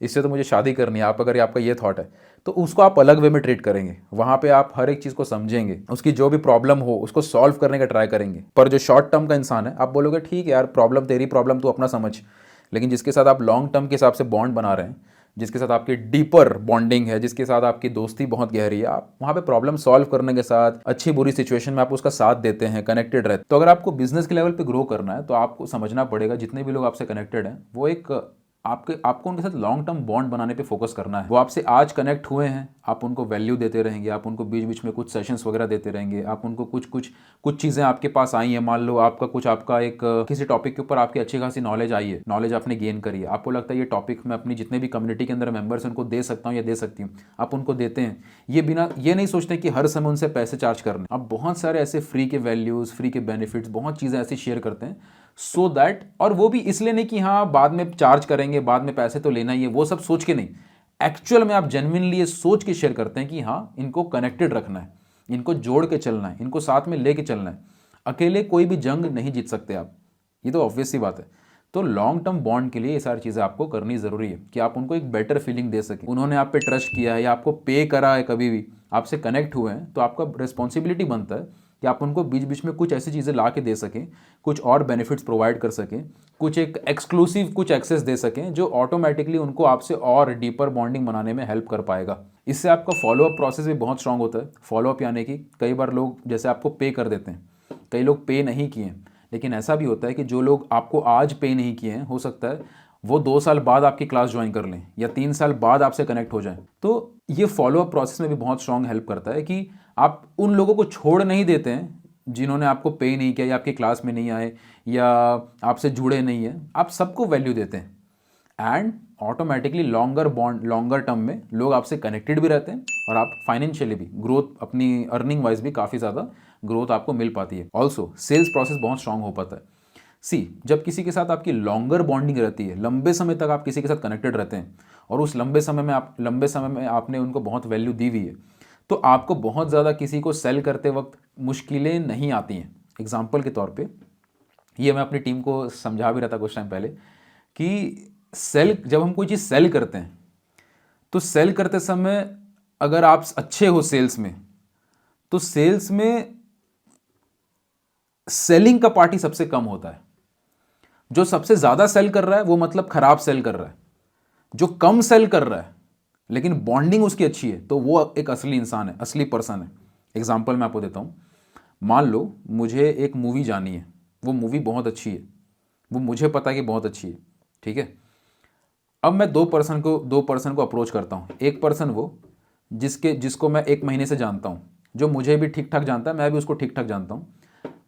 इससे तो मुझे शादी करनी है, अगर आपका ये थॉट है, तो उसको आप अलग वे में ट्रीट करेंगे। वहाँ पे आप हर एक चीज़ को समझेंगे, उसकी जो भी प्रॉब्लम हो उसको सॉल्व करने का ट्राई करेंगे। पर जो शॉर्ट टर्म का इंसान है, आप बोलोगे ठीक है यार, प्रॉब्लम तेरी प्रॉब्लम तू अपना समझ, लेकिन जिसके साथ आप लॉन्ग टर्म के हिसाब से बॉन्ड बना रहे हैं, जिसके साथ आपकी डीपर बॉन्डिंग है, जिसके साथ आपकी दोस्ती बहुत गहरी है, आप वहाँ पे प्रॉब्लम सॉल्व करने के साथ, अच्छी बुरी सिचुएशन में आप उसका साथ देते हैं, कनेक्टेड रहते हैं। तो अगर आपको बिजनेस के लेवल पे ग्रो करना है, तो आपको समझना पड़ेगा जितने भी लोग आपसे कनेक्टेड हैं, वो एक आपको उनके साथ लॉन्ग टर्म बॉन्ड बनाने पे फोकस करना है। वो आपसे आज कनेक्ट हुए हैं, आप उनको वैल्यू देते रहेंगे, आप उनको बीच बीच में कुछ सेशंस वगैरह देते रहेंगे, आप उनको कुछ चीज़ें आपके पास आई हैं, मान लो आपका एक किसी टॉपिक के ऊपर आपकी अच्छी खासी नॉलेज आई है, नॉलेज आपने गेन करी है, आपको लगता है ये टॉपिक मैं अपनी जितने भी कम्युनिटी के अंदर मेंबर्स हैं उनको दे सकता हूँ या दे सकती हूँ, आप उनको देते हैं। ये नहीं सोचते कि हर समय उनसे पैसे चार्ज करने, आप बहुत सारे ऐसे फ्री के वैल्यूज़, फ्री के बेनिफिट्स, बहुत चीज़ें ऐसी शेयर करते हैं सो दैट, और वो भी इसलिए नहीं कि हाँ बाद में चार्ज करेंगे, बाद में पैसे तो लेना ही है, वो सब सोच के नहीं, एक्चुअल में आप जेन्युइनली ये सोच के शेयर करते हैं कि हाँ इनको कनेक्टेड रखना है, इनको जोड़ के चलना है, इनको साथ में लेके चलना है। अकेले कोई भी जंग नहीं जीत सकते आप, ये तो ऑब्वियस सी बात है। तो लॉन्ग टर्म बॉन्ड के लिए ये सारी चीज़ें आपको करनी ज़रूरी है कि आप उनको एक बेटर फीलिंग दे सकें। उन्होंने आप पे ट्रस्ट किया है या आपको पे करा है, कभी भी आपसे कनेक्ट हुए हैं, तो आपका रिस्पॉन्सिबिलिटी बनता है कि आप उनको बीच बीच में कुछ ऐसी चीज़ें ला के दे सकें, कुछ और बेनिफिट्स प्रोवाइड कर सकें, कुछ एक एक्सक्लूसिव कुछ एक्सेस दे सकें जो ऑटोमेटिकली उनको आपसे और डीपर बॉन्डिंग बनाने में हेल्प कर पाएगा। इससे आपका फॉलोअप प्रोसेस भी बहुत स्ट्रांग होता है। फॉलोअप यानी कि कई बार लोग जैसे आपको पे कर देते हैं, कई लोग पे नहीं किए, लेकिन ऐसा भी होता है कि जो लोग आपको आज पे नहीं किए हैं, हो सकता है वो 2 साल बाद आपकी क्लास ज्वाइन कर लें या 3 साल बाद आपसे कनेक्ट हो जाएं। तो ये फॉलोअप प्रोसेस में भी बहुत स्ट्रांग हेल्प करता है कि आप उन लोगों को छोड़ नहीं देते हैं जिन्होंने आपको पे नहीं किया या आपकी क्लास में नहीं आए या आपसे जुड़े नहीं हैं। आप सबको वैल्यू देते हैं एंड ऑटोमेटिकली लॉन्गर टर्म में लोग आपसे कनेक्टेड भी रहते हैं और आप फाइनेंशियली भी ग्रोथ, अपनी अर्निंग वाइज भी काफ़ी ज़्यादा ग्रोथ आपको मिल पाती है। ऑल्सो सेल्स प्रोसेस बहुत स्ट्रांग हो पाता है। जब किसी के साथ आपकी लॉन्गर बॉन्डिंग रहती है, लंबे समय तक आप किसी के साथ कनेक्टेड रहते हैं और उस लंबे समय में आपने उनको बहुत वैल्यू दी हुई है, तो आपको बहुत ज़्यादा किसी को सेल करते वक्त मुश्किलें नहीं आती हैं। एग्जाम्पल के तौर पे ये मैं अपनी टीम को समझा भी रहा था कुछ टाइम पहले कि जब हम कोई चीज़ सेल करते हैं तो सेल करते समय अगर आप अच्छे हो सेल्स में, तो सेल्स में सेलिंग का पार्ट ही सबसे कम होता है। जो सबसे ज़्यादा सेल कर रहा है वो मतलब खराब सेल कर रहा है। जो कम सेल कर रहा है लेकिन बॉन्डिंग उसकी अच्छी है, तो वो एक असली इंसान है, असली पर्सन है। एग्जाम्पल मैं आपको देता हूँ। मान लो मुझे एक मूवी जानी है, वो मूवी बहुत अच्छी है, वो मुझे पता है कि बहुत अच्छी है, ठीक है। अब मैं दो पर्सन को अप्रोच करता हूँ। एक पर्सन वो जिसको मैं 1 महीने से जानता हूँ, जो मुझे भी ठीक ठाक जानता है, मैं भी उसको ठीक ठाक जानता हूँ।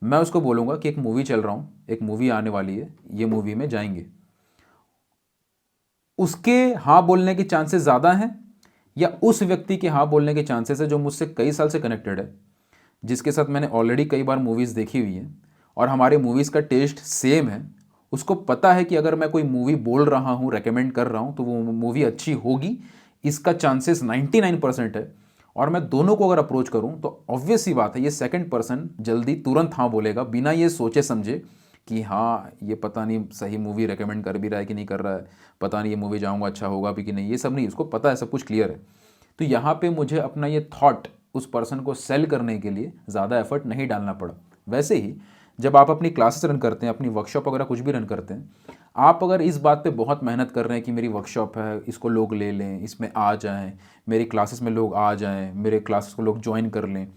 मैं उसको बोलूँगा कि एक मूवी चल रहा हूँ, एक मूवी आने वाली है, ये मूवी में जाएंगे। उसके हाँ बोलने के चांसेस ज़्यादा हैं या उस व्यक्ति के हाँ बोलने के चांसेस है जो मुझसे कई साल से कनेक्टेड है, जिसके साथ मैंने ऑलरेडी कई बार मूवीज़ देखी हुई हैं और हमारे मूवीज़ का टेस्ट सेम है। उसको पता है कि अगर मैं कोई मूवी बोल रहा हूँ, रेकमेंड कर रहा हूँ, तो वो मूवी अच्छी होगी, इसका चांसेस 99% है। और मैं दोनों को अगर अप्रोच करूँ तो ऑब्वियस सी बात है ये सेकंड पर्सन जल्दी तुरंत हाँ बोलेगा, बिना ये सोचे समझे कि हाँ ये पता नहीं सही मूवी रेकमेंड कर भी रहा है कि नहीं कर रहा है, पता नहीं ये मूवी जाऊँगा अच्छा होगा भी कि नहीं, ये सब नहीं, उसको पता है, सब कुछ क्लियर है। तो यहाँ पे मुझे अपना ये थॉट उस पर्सन को सेल करने के लिए ज़्यादा एफर्ट नहीं डालना पड़ा। वैसे ही जब आप अपनी क्लासेस रन करते हैं, अपनी वर्कशॉप वगैरह कुछ भी रन करते हैं, आप अगर इस बात पे बहुत मेहनत कर रहे हैं कि मेरी वर्कशॉप है, इसको लोग ले लें, इसमें आ जाएं, मेरी क्लासेस में लोग आ जाएं, मेरे क्लासेस को लोग ज्वाइन कर लें,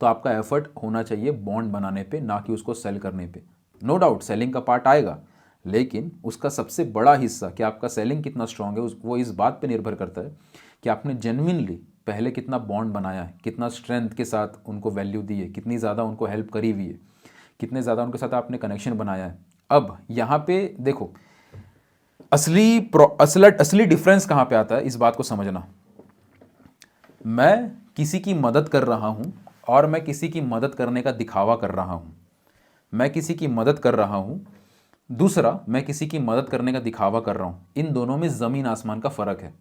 तो आपका एफर्ट होना चाहिए बॉन्ड बनाने पे, ना कि उसको सेल करने पे। नो डाउट सेलिंग का पार्ट आएगा, लेकिन उसका सबसे बड़ा हिस्सा कि आपका सेलिंग कितना स्ट्रांग है वो इस बात पे निर्भर करता है कि आपने जेन्युइनली पहले कितना बॉन्ड बनाया है, कितना स्ट्रेंथ के साथ उनको वैल्यू दी है, कितनी ज़्यादा उनको हेल्प करी हुई है, कितने ज़्यादा उनके साथ आपने कनेक्शन बनाया है। अब यहाँ पे देखो असली डिफरेंस कहाँ पे आता है, इस बात को समझना। मैं किसी की मदद कर रहा हूँ और मैं किसी की मदद करने का दिखावा कर रहा हूँ। मैं किसी की मदद कर रहा हूँ, दूसरा मैं किसी की मदद करने का दिखावा कर रहा हूँ। इन दोनों में ज़मीन आसमान का फ़र्क है।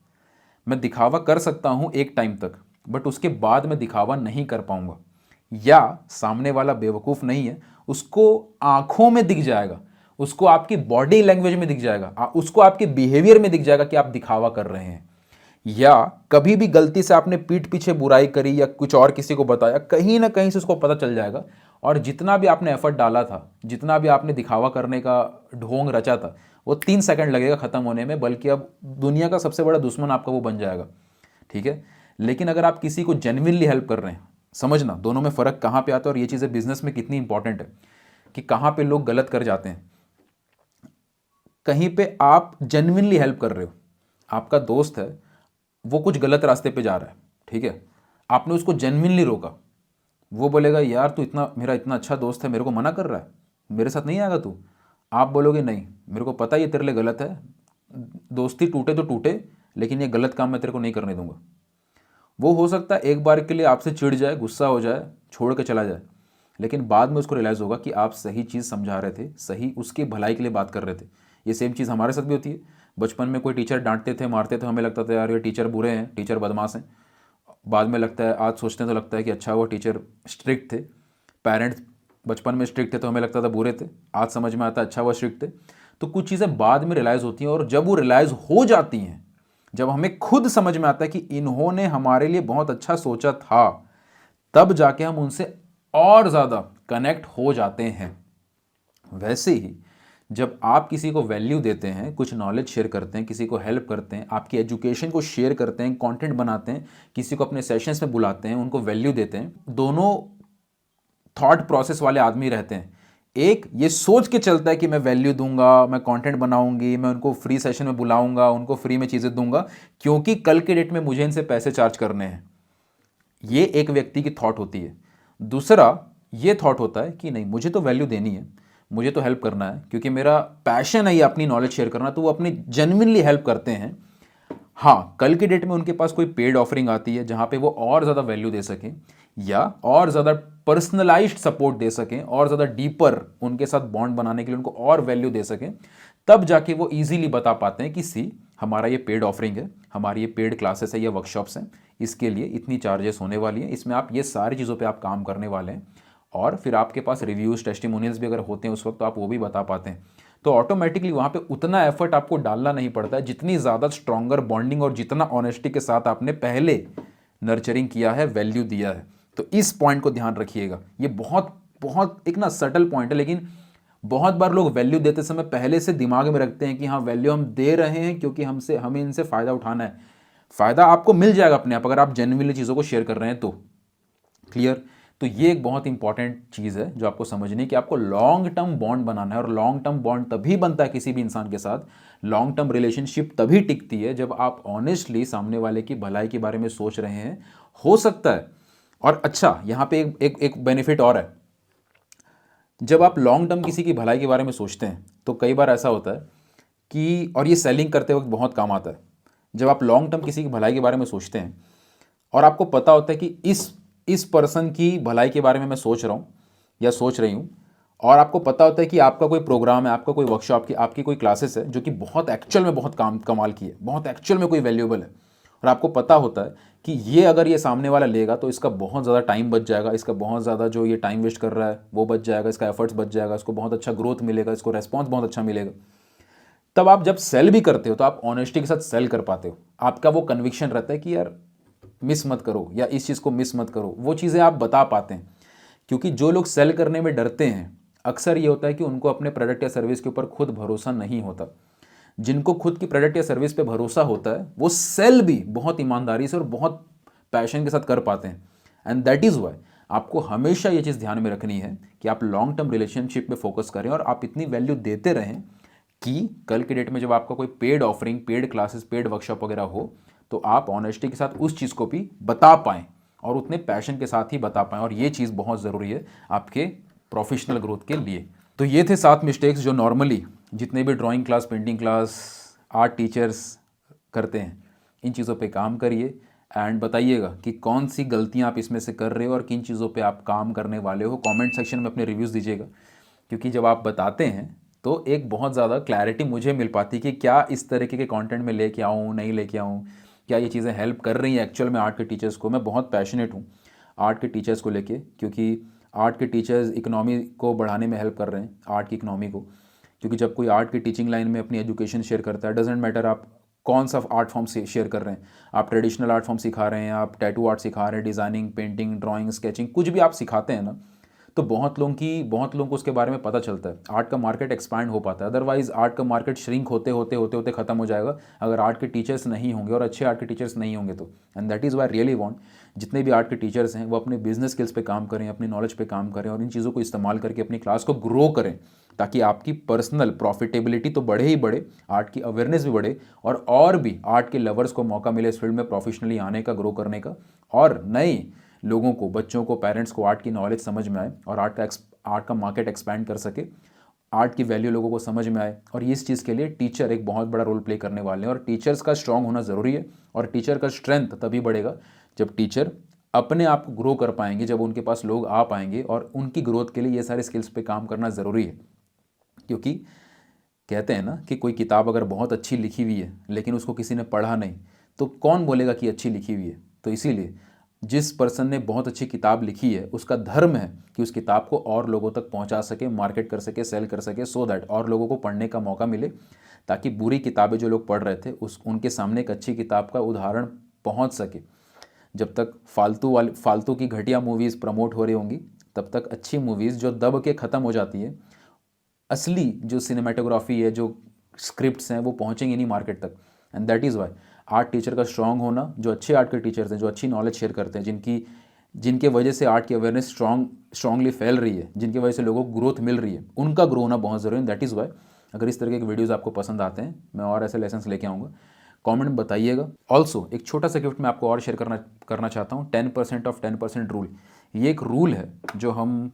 मैं दिखावा कर सकता हूँ एक टाइम तक, बट उसके बाद मैं दिखावा नहीं कर पाऊँगा, या सामने वाला बेवकूफ़ नहीं है, उसको आँखों में दिख जाएगा, उसको आपकी बॉडी लैंग्वेज में दिख जाएगा, उसको आपके बिहेवियर में दिख जाएगा कि आप दिखावा कर रहे हैं। या कभी भी गलती से आपने पीठ पीछे बुराई करी या कुछ और किसी को बताया, कहीं ना कहीं से उसको पता चल जाएगा, और जितना भी आपने एफर्ट डाला था, जितना भी आपने दिखावा करने का ढोंग रचा था, वो 3 सेकंड लगेगा ख़त्म होने में, बल्कि अब दुनिया का सबसे बड़ा दुश्मन आपका वो बन जाएगा, ठीक है। लेकिन अगर आप किसी को जेन्युइनली हेल्प कर रहे हैं, समझना दोनों में फ़र्क कहाँ पे आता है, और ये चीज़ें बिजनेस में कितनी इंपॉर्टेंट है कि कहाँ पे लोग गलत कर जाते हैं। कहीं पे आप जेन्युइनली हेल्प कर रहे हो, आपका दोस्त है वो कुछ गलत रास्ते पे जा रहा है, ठीक है, आपने उसको जेन्युइनली रोका, वो बोलेगा यार तू मेरा इतना अच्छा दोस्त है, मेरे को मना कर रहा है, मेरे साथ नहीं आएगा तू। आप बोलोगे नहीं, मेरे को पता है ये तेरे लिए गलत है, दोस्ती टूटे तो टूटे, लेकिन ये गलत काम मैं तेरे को नहीं करने दूंगा। वो हो सकता है एक बार के लिए आपसे चिढ़ जाए, गुस्सा हो जाए, छोड़ के चला जाए, लेकिन बाद में उसको रियलाइज़ होगा कि आप सही चीज़ समझा रहे थे, सही उसके भलाई के लिए बात कर रहे थे। ये सेम चीज़ हमारे साथ भी होती है। बचपन में कोई टीचर डांटते थे, मारते थे, हमें लगता था यार ये टीचर बुरे हैं, टीचर बदमाश हैं। बाद में लगता है, आज सोचते हैं तो लगता है कि अच्छा वो टीचर स्ट्रिक्ट थे। पेरेंट्स बचपन में स्ट्रिक्ट थे तो हमें लगता था बुरे थे, आज समझ में आता है अच्छा वो स्ट्रिक्ट थे। तो कुछ चीज़ें बाद में रियलाइज़ होती हैं, और जब वो रियलाइज़ हो जाती हैं, जब हमें खुद समझ में आता है कि इन्होंने हमारे लिए बहुत अच्छा सोचा था, तब जाके हम उनसे और ज़्यादा कनेक्ट हो जाते हैं। वैसे ही जब आप किसी को वैल्यू देते हैं, कुछ नॉलेज शेयर करते हैं, किसी को हेल्प करते हैं, आपकी एजुकेशन को शेयर करते हैं, कंटेंट बनाते हैं, किसी को अपने सेशंस में बुलाते हैं, उनको वैल्यू देते हैं, दोनों थॉट प्रोसेस वाले आदमी रहते हैं। एक ये सोच के चलता है कि मैं वैल्यू दूंगा, मैं कंटेंट बनाऊंगी, मैं उनको फ्री सेशन में बुलाऊंगा, उनको फ्री में चीज़ें दूंगा क्योंकि कल के डेट में मुझे इनसे पैसे चार्ज करने हैं। ये एक व्यक्ति की थॉट होती है। दूसरा ये थॉट होता है कि नहीं, मुझे तो वैल्यू देनी है, मुझे तो हेल्प करना है क्योंकि मेरा पैशन है ये अपनी नॉलेज शेयर करना, तो वो अपनी जेन्युइनली हेल्प करते हैं। हाँ, कल की डेट में उनके पास कोई पेड ऑफरिंग आती है जहाँ पे वो और ज़्यादा वैल्यू दे सकें या और ज़्यादा पर्सनलाइज्ड सपोर्ट दे सकें और ज़्यादा डीपर उनके साथ बॉन्ड बनाने के लिए उनको और वैल्यू दे सकें, तब जाके वो इजीली बता पाते हैं कि सी हमारा ये पेड ऑफरिंग है, हमारी ये पेड क्लासेस है या वर्कशॉप्स हैं, इसके लिए इतनी चार्जेस होने वाली हैं, इसमें आप ये सारी चीज़ों पे आप काम करने वाले हैं। और फिर आपके पास रिव्यूज़ टेस्टिमोनियल्स भी अगर होते हैं उस वक्त तो आप वो भी बता पाते हैं। तो ऑटोमेटिकली वहाँ पे उतना एफर्ट आपको डालना नहीं पड़ता है जितनी ज़्यादा स्ट्रॉन्गर बॉन्डिंग और जितना ऑनेस्टी के साथ आपने पहले नर्चरिंग किया है, वैल्यू दिया है। तो इस पॉइंट को ध्यान रखिएगा। ये बहुत बहुत एक ना सटल पॉइंट है, लेकिन बहुत बार लोग वैल्यू देते समय पहले से दिमाग में रखते हैं कि हाँ वैल्यू हम दे रहे हैं क्योंकि हमें इनसे फ़ायदा उठाना है। फ़ायदा आपको मिल जाएगा अपने आप अगर आप जेन्युइनली चीज़ों को शेयर कर रहे हैं तो। क्लियर? तो ये एक बहुत इंपॉर्टेंट चीज़ है जो आपको समझनी है कि आपको लॉन्ग टर्म बॉन्ड बनाना है। और लॉन्ग टर्म बॉन्ड तभी बनता है किसी भी इंसान के साथ, लॉन्ग टर्म रिलेशनशिप तभी टिकती है जब आप ऑनेस्टली सामने वाले की भलाई के बारे में सोच रहे हैं। हो सकता है, और अच्छा यहाँ पे एक बेनिफिट और है, जब आप लॉन्ग टर्म किसी की भलाई के बारे में सोचते हैं तो कई बार ऐसा होता है कि, और ये सेलिंग करते वक्त बहुत काम आता है, जब आप लॉन्ग टर्म किसी की भलाई के बारे में सोचते हैं और आपको पता होता है कि इस पर्सन की भलाई के बारे में मैं सोच रहा हूँ या सोच रही हूँ, और आपको पता होता है कि आपका कोई प्रोग्राम है, आपका कोई वर्कशॉप की आपकी कोई क्लासेस है जो कि बहुत एक्चुअल में बहुत कमाल की है, बहुत एक्चुअल में कोई वैल्यूएबल है, और आपको पता होता है कि ये अगर ये सामने वाला लेगा तो इसका बहुत ज़्यादा टाइम बच जाएगा, इसका बहुत ज़्यादा जो ये टाइम वेस्ट कर रहा है वो बच जाएगा, इसका एफर्ट्स बच जाएगा, इसको बहुत अच्छा ग्रोथ मिलेगा, इसको रेस्पॉन्स बहुत अच्छा मिलेगा। तब आप जब सेल भी करते हो तो आप ऑनेस्टी के साथ सेल कर पाते हो। आपका वो कन्विक्शन रहता है कि यार मिस मत करो या इस चीज़ को मिस मत करो, वो चीज़ें आप बता पाते हैं। क्योंकि जो लोग सेल करने में डरते हैं अक्सर ये होता है कि उनको अपने प्रोडक्ट या सर्विस के ऊपर खुद भरोसा नहीं होता। जिनको खुद की प्रोडक्ट या सर्विस पे भरोसा होता है वो सेल भी बहुत ईमानदारी से और बहुत पैशन के साथ कर पाते हैं। एंड दैट इज़ वाई आपको हमेशा ये चीज़ ध्यान में रखनी है कि आप लॉन्ग टर्म रिलेशनशिप पे फोकस करें और आप इतनी वैल्यू देते रहें कि कल के डेट में जब आपका कोई paid offering, paid classes, paid workshop वगैरह हो तो आप ऑनेस्टी के साथ उस चीज़ को भी बता पाएँ और उतने पैशन के साथ ही बता पाएँ। और ये चीज़ बहुत ज़रूरी है आपके प्रोफेशनल ग्रोथ के लिए। तो ये थे 7 मिस्टेक्स जो नॉर्मली जितने भी drawing class, painting class, art teachers करते हैं। इन चीज़ों पे काम करिए एंड बताइएगा कि कौन सी गलतियां आप इसमें से कर रहे हो और किन चीज़ों पे आप काम करने वाले हो। कमेंट सेक्शन में अपने रिव्यूज़ दीजिएगा, क्योंकि जब आप बताते हैं तो एक बहुत ज़्यादा क्लैरिटी मुझे मिल पाती कि क्या इस तरीके के कंटेंट में लेके आऊँ, नहीं लेके आऊँ, क्या ये चीज़ें हेल्प कर रही हैं एक्चुअल में आर्ट के टीचर्स को। मैं बहुत पैशनेट हूँ आर्ट के टीचर्स को लेके, क्योंकि आर्ट के टीचर्स इकनॉमी को बढ़ाने में हेल्प कर रहे हैं, आर्ट की इकनॉमी को। क्योंकि जब कोई आर्ट की टीचिंग लाइन में अपनी एजुकेशन शेयर करता है, डजेंट मैटर आप कौन सा आर्ट फॉर्म से शेयर कर रहे हैं, आप ट्रेडिशनल आर्ट फॉर्म सिखा रहे हैं, आप टैटू आर्ट सिखा रहे हैं, डिज़ाइनिंग, पेंटिंग, ड्राइंग, स्केचिंग, कुछ भी आप सिखाते हैं ना, तो बहुत लोगों को उसके बारे में पता चलता है। आर्ट का मार्केट एक्सपैंड हो पाता है। अदरवाइज आर्ट का मार्केट श्रिंक होते होते ख़त्म हो जाएगा अगर आर्ट के टीचर्स नहीं होंगे और अच्छे आर्ट के टीचर्स नहीं होंगे तो। And that is Y really want जितने भी आर्ट के टीचर्स हैं वो अपने बिजनेस स्किल्स पे काम करें, अपनी नॉलेज पे काम करें और इन चीज़ों को इस्तेमाल करके अपनी क्लास को ग्रो करें, ताकि आपकी पर्सनल प्रॉफिटेबिलिटी तो बढ़े ही बढ़े, आर्ट की अवेयरनेस भी बढ़े और भी आर्ट के लवर्स को मौका मिले इस फील्ड में प्रोफेशनली आने का, ग्रो करने का, और नए लोगों को, बच्चों को, पेरेंट्स को आर्ट की नॉलेज समझ में आए और आर्ट का मार्केट एक्सपैंड कर सके, आर्ट की वैल्यू लोगों को समझ में आए। और इस चीज़ के लिए टीचर एक बहुत बड़ा रोल प्ले करने वाले हैं और टीचर्स का स्ट्रांग होना ज़रूरी है। और टीचर का स्ट्रेंथ तभी बढ़ेगा जब टीचर अपने आप को ग्रो कर पाएंगे, जब उनके पास लोग आ पाएंगे, और उनकी ग्रोथ के लिए ये सारे स्किल्स पे काम करना ज़रूरी है। क्योंकि कहते हैं ना कि कोई किताब अगर बहुत अच्छी लिखी हुई है लेकिन उसको किसी ने पढ़ा नहीं तो कौन बोलेगा कि अच्छी लिखी हुई है। तो इसीलिए जिस पर्सन ने बहुत अच्छी किताब लिखी है उसका धर्म है कि उस किताब को और लोगों तक पहुंचा सके, मार्केट कर सके, सेल कर सके, सो दैट और लोगों को पढ़ने का मौका मिले, ताकि बुरी किताबें जो लोग पढ़ रहे थे उनके सामने एक अच्छी किताब का उदाहरण पहुंच सके। जब तक फालतू की घटिया मूवीज़ प्रमोट हो रही होंगी तब तक अच्छी मूवीज़ जो दब के ख़त्म हो जाती है, असली जो सिनेमाटोग्राफी है, जो स्क्रिप्ट्स हैं, वो पहुंचेंगे नहीं मार्केट तक। And that is Y art teacher का स्ट्रांग होना, जो अच्छे आर्ट के टीचर्स हैं, जो अच्छी नॉलेज शेयर करते हैं, जिनके वजह से आर्ट की अवेयरनेस स्ट्रांगली फैल रही है, जिनकी वजह से लोगों को ग्रोथ मिल रही है, उनका ग्रो होना बहुत ज़रूरी है। दैट इज़ वाई अगर इस तरह के वीडियोज़ आपको पसंद आते हैं, मैं और ऐसे लेसन्स लेके आऊँगा। कमेंट में बताइएगा। ऑल्सो एक छोटा सा गिफ्ट मैं आपको और शेयर करना चाहता हूँ, 10% ऑफ 10% रूल। ये एक रूल है जो हम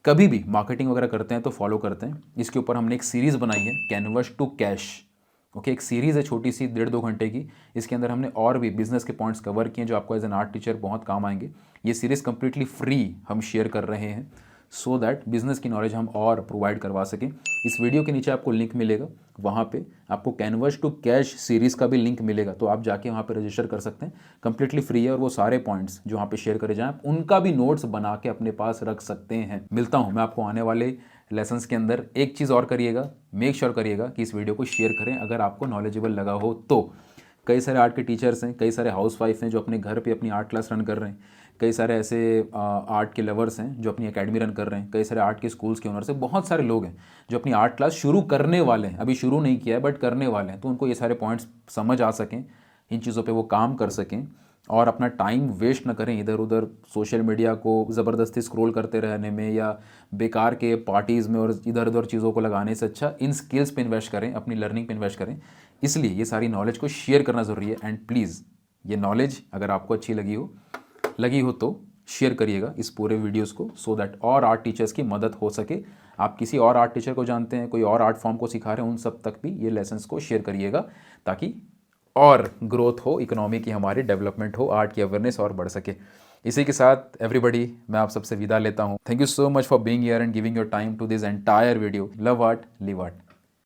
कभी भी मार्केटिंग वगैरह करते हैं तो फॉलो करते हैं। इसके ऊपर हमने एक सीरीज़ बनाई है, कैनवस टू कैश। ओके, एक सीरीज़ है छोटी सी, 1.5-2 घंटे की। इसके अंदर हमने और भी बिजनेस के पॉइंट्स कवर किए जो आपको एज एन आर्ट टीचर बहुत काम आएंगे। ये सीरीज़ कंप्लीटली फ्री हम शेयर कर रहे हैं सो दैट बिजनेस की नॉलेज हम और प्रोवाइड करवा सकें। इस वीडियो के नीचे आपको लिंक मिलेगा, वहाँ पे आपको कैनवस टू कैश सीरीज़ का भी लिंक मिलेगा, तो आप जाके वहाँ पे रजिस्टर कर सकते हैं। कंप्लीटली फ्री है और वो सारे पॉइंट्स जो वहाँ पे शेयर करे जाएँ, उनका भी नोट्स बना के अपने पास रख सकते हैं। मिलता हूँ मैं आपको आने वाले लेसन्स के अंदर। एक चीज़ और करिएगा, मेक श्योर करिएगा कि इस वीडियो को शेयर करें अगर आपको नॉलेजेबल लगा हो तो। कई सारे आर्ट के टीचर्स हैं, कई सारे हाउसवाइफ हैं जो अपने घर पे अपनी आर्ट क्लास रन कर रहे हैं, कई सारे ऐसे आर्ट के लवर्स हैं जो अपनी एकेडमी रन कर रहे हैं, कई सारे आर्ट के स्कूल्स के ओनर्स हैं, बहुत सारे लोग हैं जो अपनी आर्ट क्लास शुरू करने वाले हैं, अभी शुरू नहीं किया है बट करने वाले हैं। तो उनको ये सारे पॉइंट्स समझ आ सकें, इन चीज़ों पे वो काम कर सकें और अपना टाइम वेस्ट ना करें इधर उधर सोशल मीडिया को ज़बरदस्ती स्क्रॉल करते रहने में या बेकार के पार्टीज़ में और इधर उधर चीज़ों को लगाने से अच्छा इन स्किल्स पे इन्वेस्ट करें, अपनी लर्निंग पे इन्वेस्ट करें। इसलिए ये सारी नॉलेज को शेयर करना ज़रूरी है। एंड प्लीज़ ये नॉलेज अगर आपको अच्छी लगी हो तो शेयर करिएगा इस पूरे वीडियोस को, सो दैट और आर्ट टीचर्स की मदद हो सके। आप किसी और आर्ट टीचर को जानते हैं, कोई और आर्ट फॉर्म को सिखा रहे हैं, उन सब तक भी ये लेसन्स को शेयर करिएगा ताकि और ग्रोथ हो, इकोनॉमी की हमारी डेवलपमेंट हो, आर्ट की अवेयरनेस और बढ़ सके। इसी के साथ एवरीबडी मैं आप सबसे विदा लेता हूँ। Thank you so much for being here and giving your time to this entire video. Love art, live art.